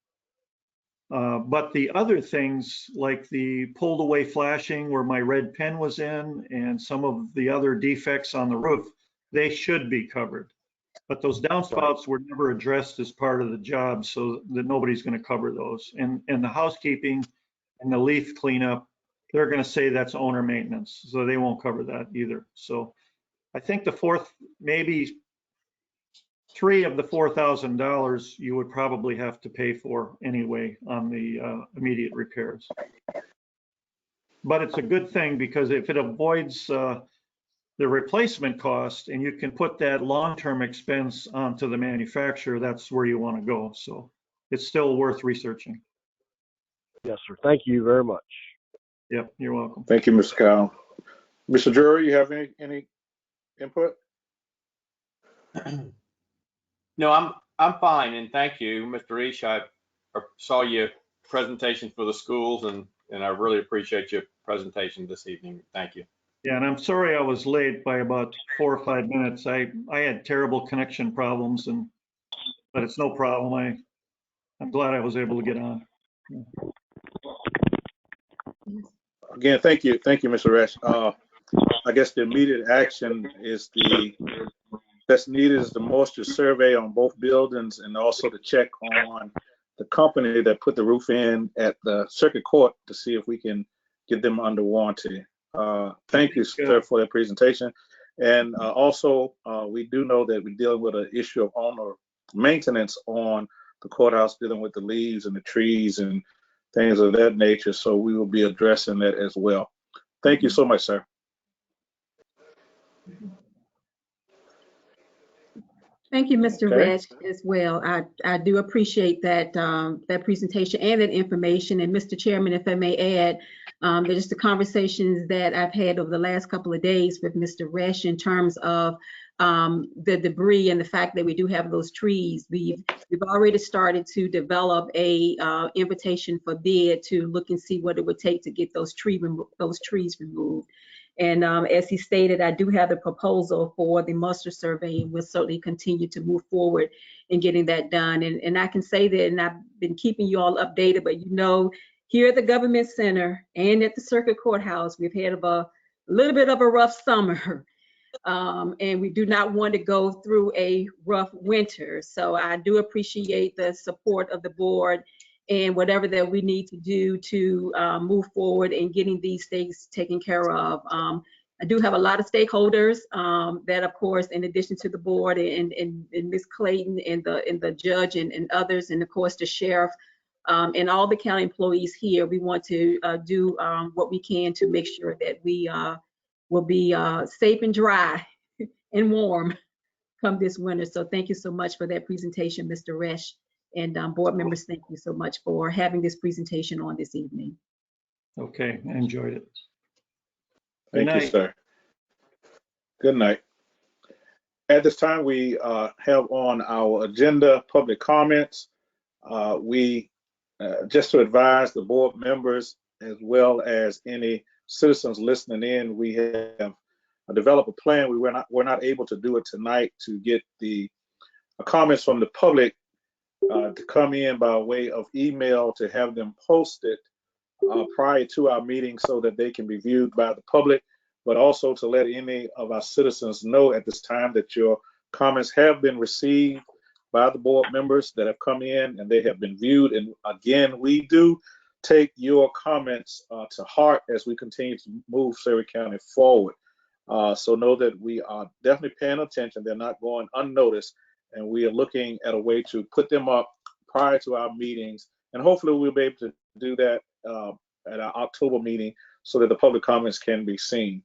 But the other things like the pulled away flashing where my red pen was in and some of the other defects on the roof, they should be covered. But those downspouts were never addressed as part of the job, so that nobody's going to cover those. And the housekeeping and the leaf cleanup, they're going to say that's owner maintenance, so they won't cover that either. So I think the fourth, maybe $3 of the $4,000 you would probably have to pay for anyway on the immediate repairs. But it's a good thing because if it avoids the replacement cost and you can put that long-term expense onto the manufacturer, that's where you want to go. So it's still worth researching. Yes, sir. Thank you very much. Yep, you're welcome. Thank you, Mr. Kyle. Mr. Drury, you have any input? No, I'm fine, and thank you, Mr. Ish. I saw your presentation for the schools, and I really appreciate your presentation this evening. Thank you. Yeah, and I'm sorry I was late by about 4 or 5 minutes. I had terrible connection problems, but it's no problem. I'm glad I was able to get on. Again, thank you, Mr. Resch. I guess the immediate action is that's needed is the moisture survey on both buildings and also to check on the company that put the roof in at the circuit court to see if we can get them under warranty. Thank you, sir, for that presentation. And also, we do know that we're dealing with an issue of owner maintenance on the courthouse, dealing with the leaves and the trees and things of that nature. So we will be addressing that as well. Thank you so much, sir. Thank you, Mr. Okay. Resch, as well. I do appreciate that that presentation and that information. And Mr. Chairman, if I may add, just the conversations that I've had over the last couple of days with Mr. Resch in terms of the debris and the fact that we do have those trees. We've already started to develop a invitation for bid to look and see what it would take to get those trees removed. And as he stated, I do have the proposal for the muster survey, and we'll certainly continue to move forward in getting that done. And I can say that, and I've been keeping you all updated, but you know, here at the Government Center and at the Circuit Courthouse, we've had a little bit of a rough summer. And we do not want to go through a rough winter. So I do appreciate the support of the board and whatever that we need to do to move forward in getting these things taken care of. I do have a lot of stakeholders that, of course, in addition to the board and Ms. Clayton and the judge and others, and of course the sheriff and all the county employees here, we want to do what we can to make sure that we will be safe and dry and warm come this winter. So thank you so much for that presentation, Mr. Resch. And board members, thank you so much for having this presentation on this evening. Okay, I enjoyed it. Thank you, sir. Good night. At this time, we have on our agenda public comments. Just to advise the board members as well as any citizens listening in, we have developed a plan. We're not able to do it tonight to get the comments from the public to come in by way of email, to have them posted prior to our meeting so that they can be viewed by the public, but also to let any of our citizens know at this time that your comments have been received by the board members that have come in and they have been viewed. And again, we do take your comments to heart as we continue to move Surrey County forward. So know that we are definitely paying attention. They're not going unnoticed. And we are looking at a way to put them up prior to our meetings. And hopefully we'll be able to do that at our October meeting so that the public comments can be seen.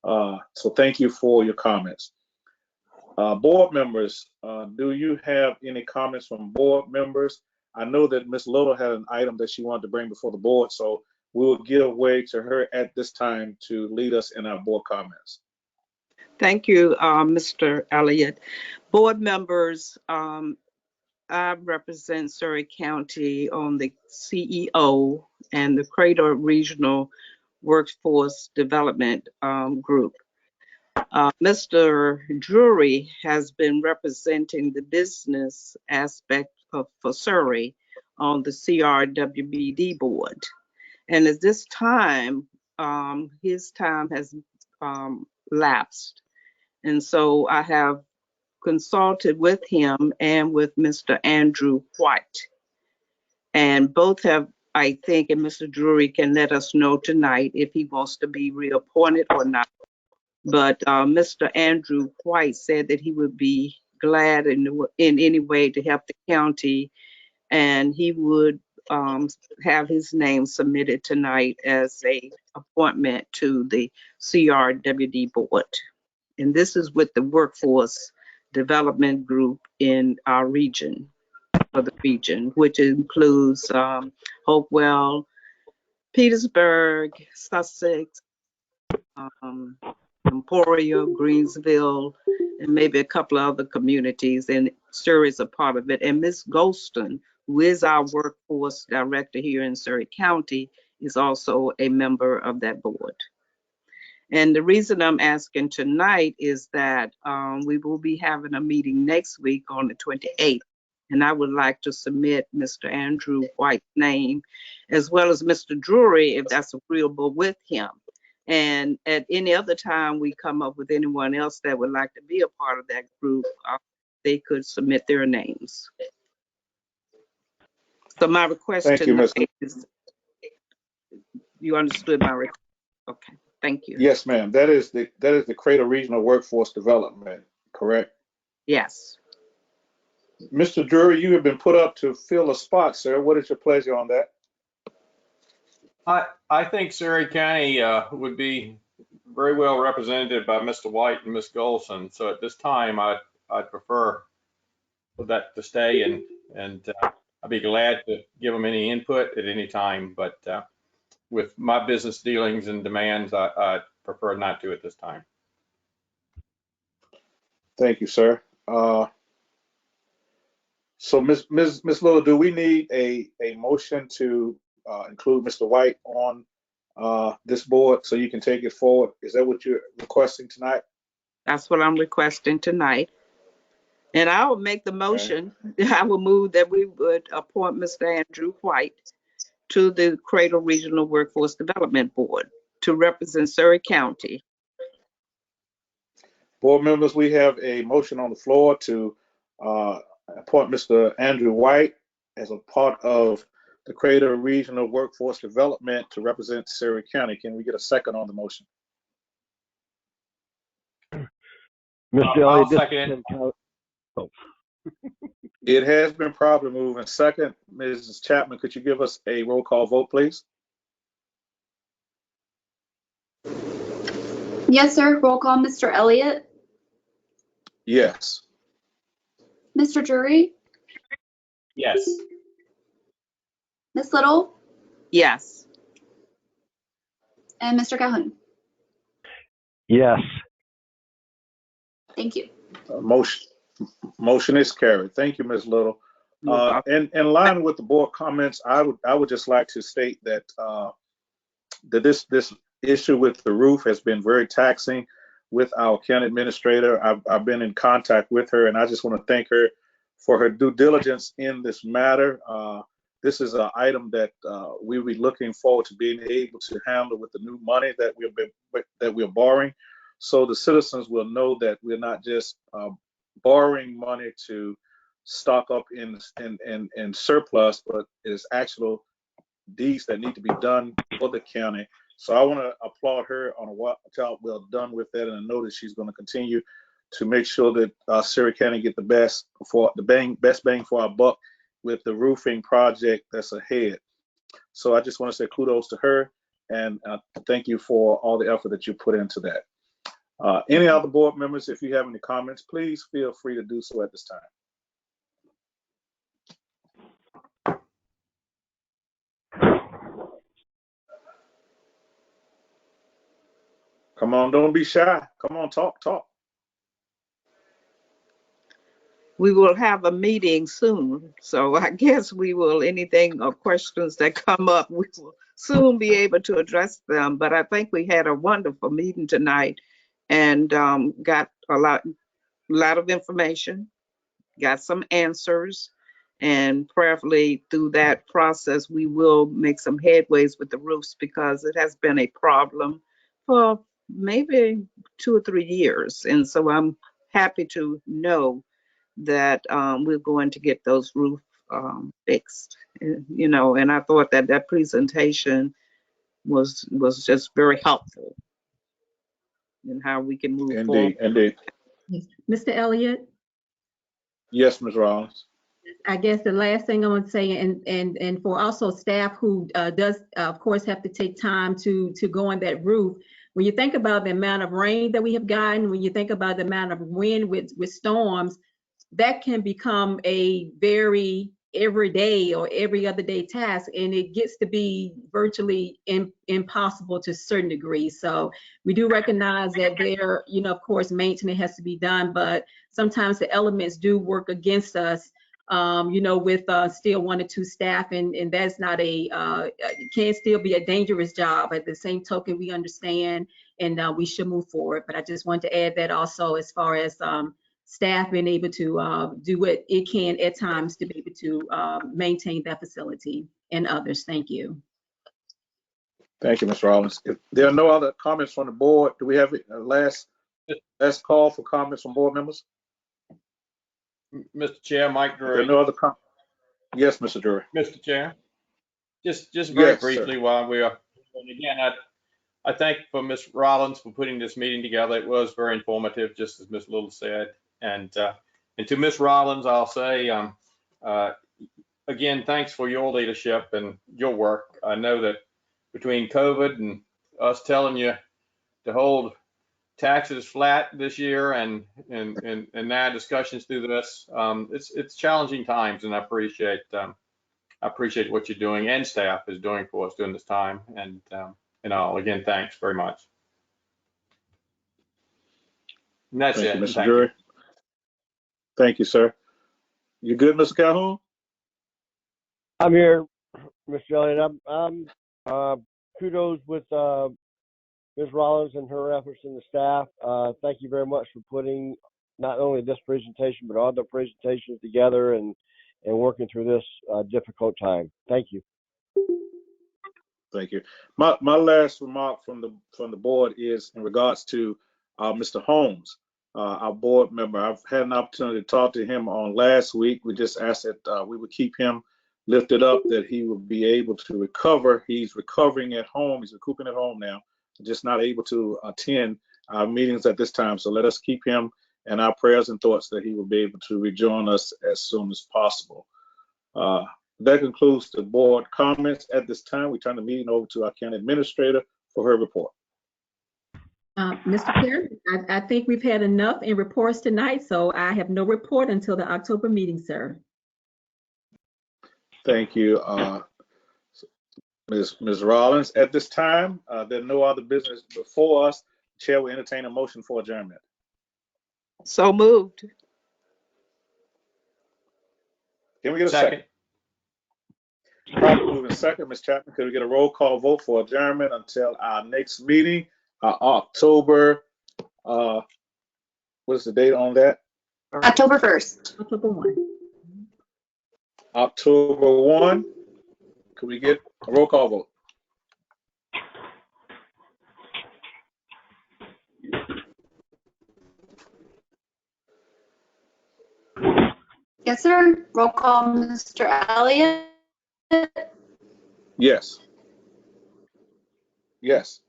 So thank you for your comments. Board members, do you have any comments from board members? I know that Ms. Little had an item that she wanted to bring before the board, so we will give way to her at this time to lead us in our board comments. Thank you, Mr. Elliott. Board members, I represent Surrey County on the CEO and the Crater Regional Workforce Development Group. Mr. Drury has been representing the business aspect for Surrey on the CRWBD board. And at this time, his time has lapsed. And so I have consulted with him and with Mr. Andrew White. And both have, I think, and Mr. Drury can let us know tonight if he wants to be reappointed or not. But Mr. Andrew White said that he would be glad in any way to help the county, and he would have his name submitted tonight as a appointment to the CRWD board. And this is with the Workforce Development Group in our region, of the region, which includes Hopewell, Petersburg, Sussex, Emporia, Greensville, and maybe a couple of other communities, and Surrey is a part of it. And Ms. Golston, who is our workforce director here in Surrey County, is also a member of that board. And the reason I'm asking tonight is that we will be having a meeting next week on the 28th, and I would like to submit Mr. Andrew White's name, as well as Mr. Drury, if that's agreeable with him. And at any other time we come up with anyone else that would like to be a part of that group, they could submit their names. So my request tonight is, you understood my request? Okay. Thank you. Yes, ma'am. That is the Cradle Regional Workforce Development, correct? Yes. Mr. Drury, you have been put up to fill a spot, sir. What is your pleasure on that? I think Surrey County would be very well represented by Mr. White and Ms. Golson. So at this time, I'd prefer for that to stay, and I'd be glad to give them any input at any time. But with my business dealings and demands, I prefer not to at this time. Thank you, sir. So Ms. Little, do we need a motion to include Mr. White on this board so you can take it forward? Is that what you're requesting tonight? That's what I'm requesting tonight. And I will make the motion. I will move that we would appoint Mr. Andrew White to the Cradle Regional Workforce Development Board to represent Surrey County. Board members, we have a motion on the floor to appoint Mr. Andrew White as a part of the Cradle Regional Workforce Development to represent Surrey County. Can we get a second on the motion? Mr. I'll Elliott, second it. Oh. It has been properly moved and second. Mrs. Chapman, could you give us a roll call vote, please? Yes, sir. Roll call, Mr. Elliott. Yes. Mr. Drury. Yes. Ms. Little. Yes. And Mr. Calhoun. Yes. Thank you. Motion is carried. Thank you, Ms. Little. In line with the board comments, I would just like to state that that this issue with the roof has been very taxing with our county administrator. I've been in contact with her, and I just want to thank her for her due diligence in this matter. This is an item that we'll be looking forward to being able to handle with the new money that we're borrowing, so the citizens will know that we're not just borrowing money to stock up in surplus, but it's actual deeds that need to be done for the county. So I want to applaud her on a job well done with that, and I know that she's going to continue to make sure that Surrey County get the best bang for our buck with the roofing project that's ahead. So I just want to say kudos to her, and thank you for all the effort that you put into that. Any other board members, if you have any comments, please feel free to do so at this time. Come on, don't be shy. Come on, talk. We will have a meeting soon, so I guess we will, anything or questions that come up, we will soon be able to address them. But I think we had a wonderful meeting tonight and got a lot of information, got some answers, and prayerfully through that process, we will make some headways with the roofs, because it has been a problem for maybe 2 or 3 years. And so I'm happy to know that we're going to get those roof fixed, and I thought that presentation was just very helpful in how we can move forward. Indeed. Mr. Elliott? Yes, Ms. Rollins. I guess the last thing I want to say, and for also staff who does, of course, have to take time to go on that roof. When you think about the amount of rain that we have gotten, when you think about the amount of wind with storms, that can become a very everyday or every other day task, and it gets to be virtually impossible to a certain degree. So we do recognize that there, of course, maintenance has to be done, but sometimes the elements do work against us, with still 1 or 2 staff, and that's not can still be a dangerous job. At the same token, we understand, and we should move forward. But I just want to add that also, as far as staff being able to do what it can at times to be able to maintain that facility and others. Thank you. Thank you, Ms. Rollins. If there are no other comments from the board, do we have a last call for comments from board members? Mr. Chair, Mike Drury. There are no other comments. Yes, Mr. Drury. Mr. Chair, just very Yes, briefly, sir. while we are, and again, I thank for Ms. Rollins for putting this meeting together. It was very informative, just as Ms. Little said. And to Ms. Rollins, I'll say, again, thanks for your leadership and your work. I know that between COVID and us telling you to hold taxes flat this year and now discussions through this, it's challenging times, and I appreciate what you're doing and staff is doing for us during this time. And all, again, thanks very much. And that's Thank it. you, Mr. Thank Drury. you. Thank you, sir. You good, Mr. Calhoun? I'm here, Mr. Elliott. I'm kudos with Ms. Rollins and her efforts and the staff. Thank you very much for putting not only this presentation, but all the presentations together and working through this difficult time. Thank you. Thank you. My last remark from the board is in regards to Mr. Holmes, our board member. I've had an opportunity to talk to him on last week. We just asked that we would keep him lifted up, that he would be able to recover. He's recovering at home. He's recouping at home now, just not able to attend our meetings at this time. So let us keep him in our prayers and thoughts that he will be able to rejoin us as soon as possible. That concludes the board comments. At this time, we turn the meeting over to our county administrator for her report. Mr. Chair, I think we've had enough in reports tonight, so I have no report until the October meeting, sir. Thank you, Ms. Rollins. At this time, there are no other business before us. Chair will entertain a motion for adjournment. So moved. Can we get a second? Moving second, Ms. Chapman, could we get a roll call vote for adjournment until our next meeting, October, what is the date on that? October 1st. October 1. October 1. Could we get a roll call vote? Yes, sir. Roll call, Mr. Elliott. Yes. Yes.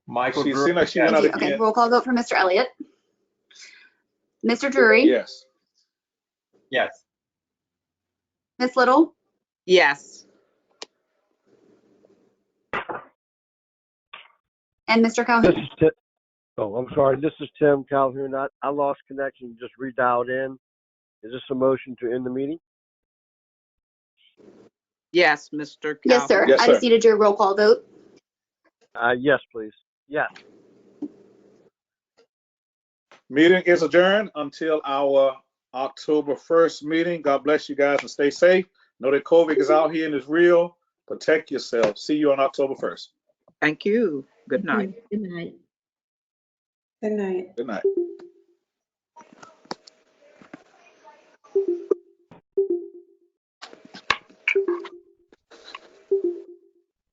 Michael She Drury. seemed like she went out Okay, again. roll call vote for Mr. Elliott. Mr. Drury. Yes. Yes. Ms. Little. Yes. And Mr. Calhoun. This is Tim. Oh, I'm sorry. This is Tim Calhoun. I lost connection. Just redialed in. Is this a motion to end the meeting? Yes, Mr. Yes, sir. Yes, I sir. just need to do a roll call vote. Yes, please. Yes. Meeting is adjourned until our October 1st meeting. God bless you guys and stay safe. Know that COVID is out here and is real. Protect yourself. See you on October 1st. Thank you. Good night. Good night. Good night. Good night.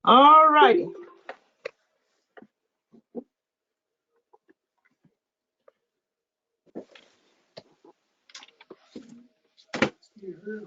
All righty. Yeah.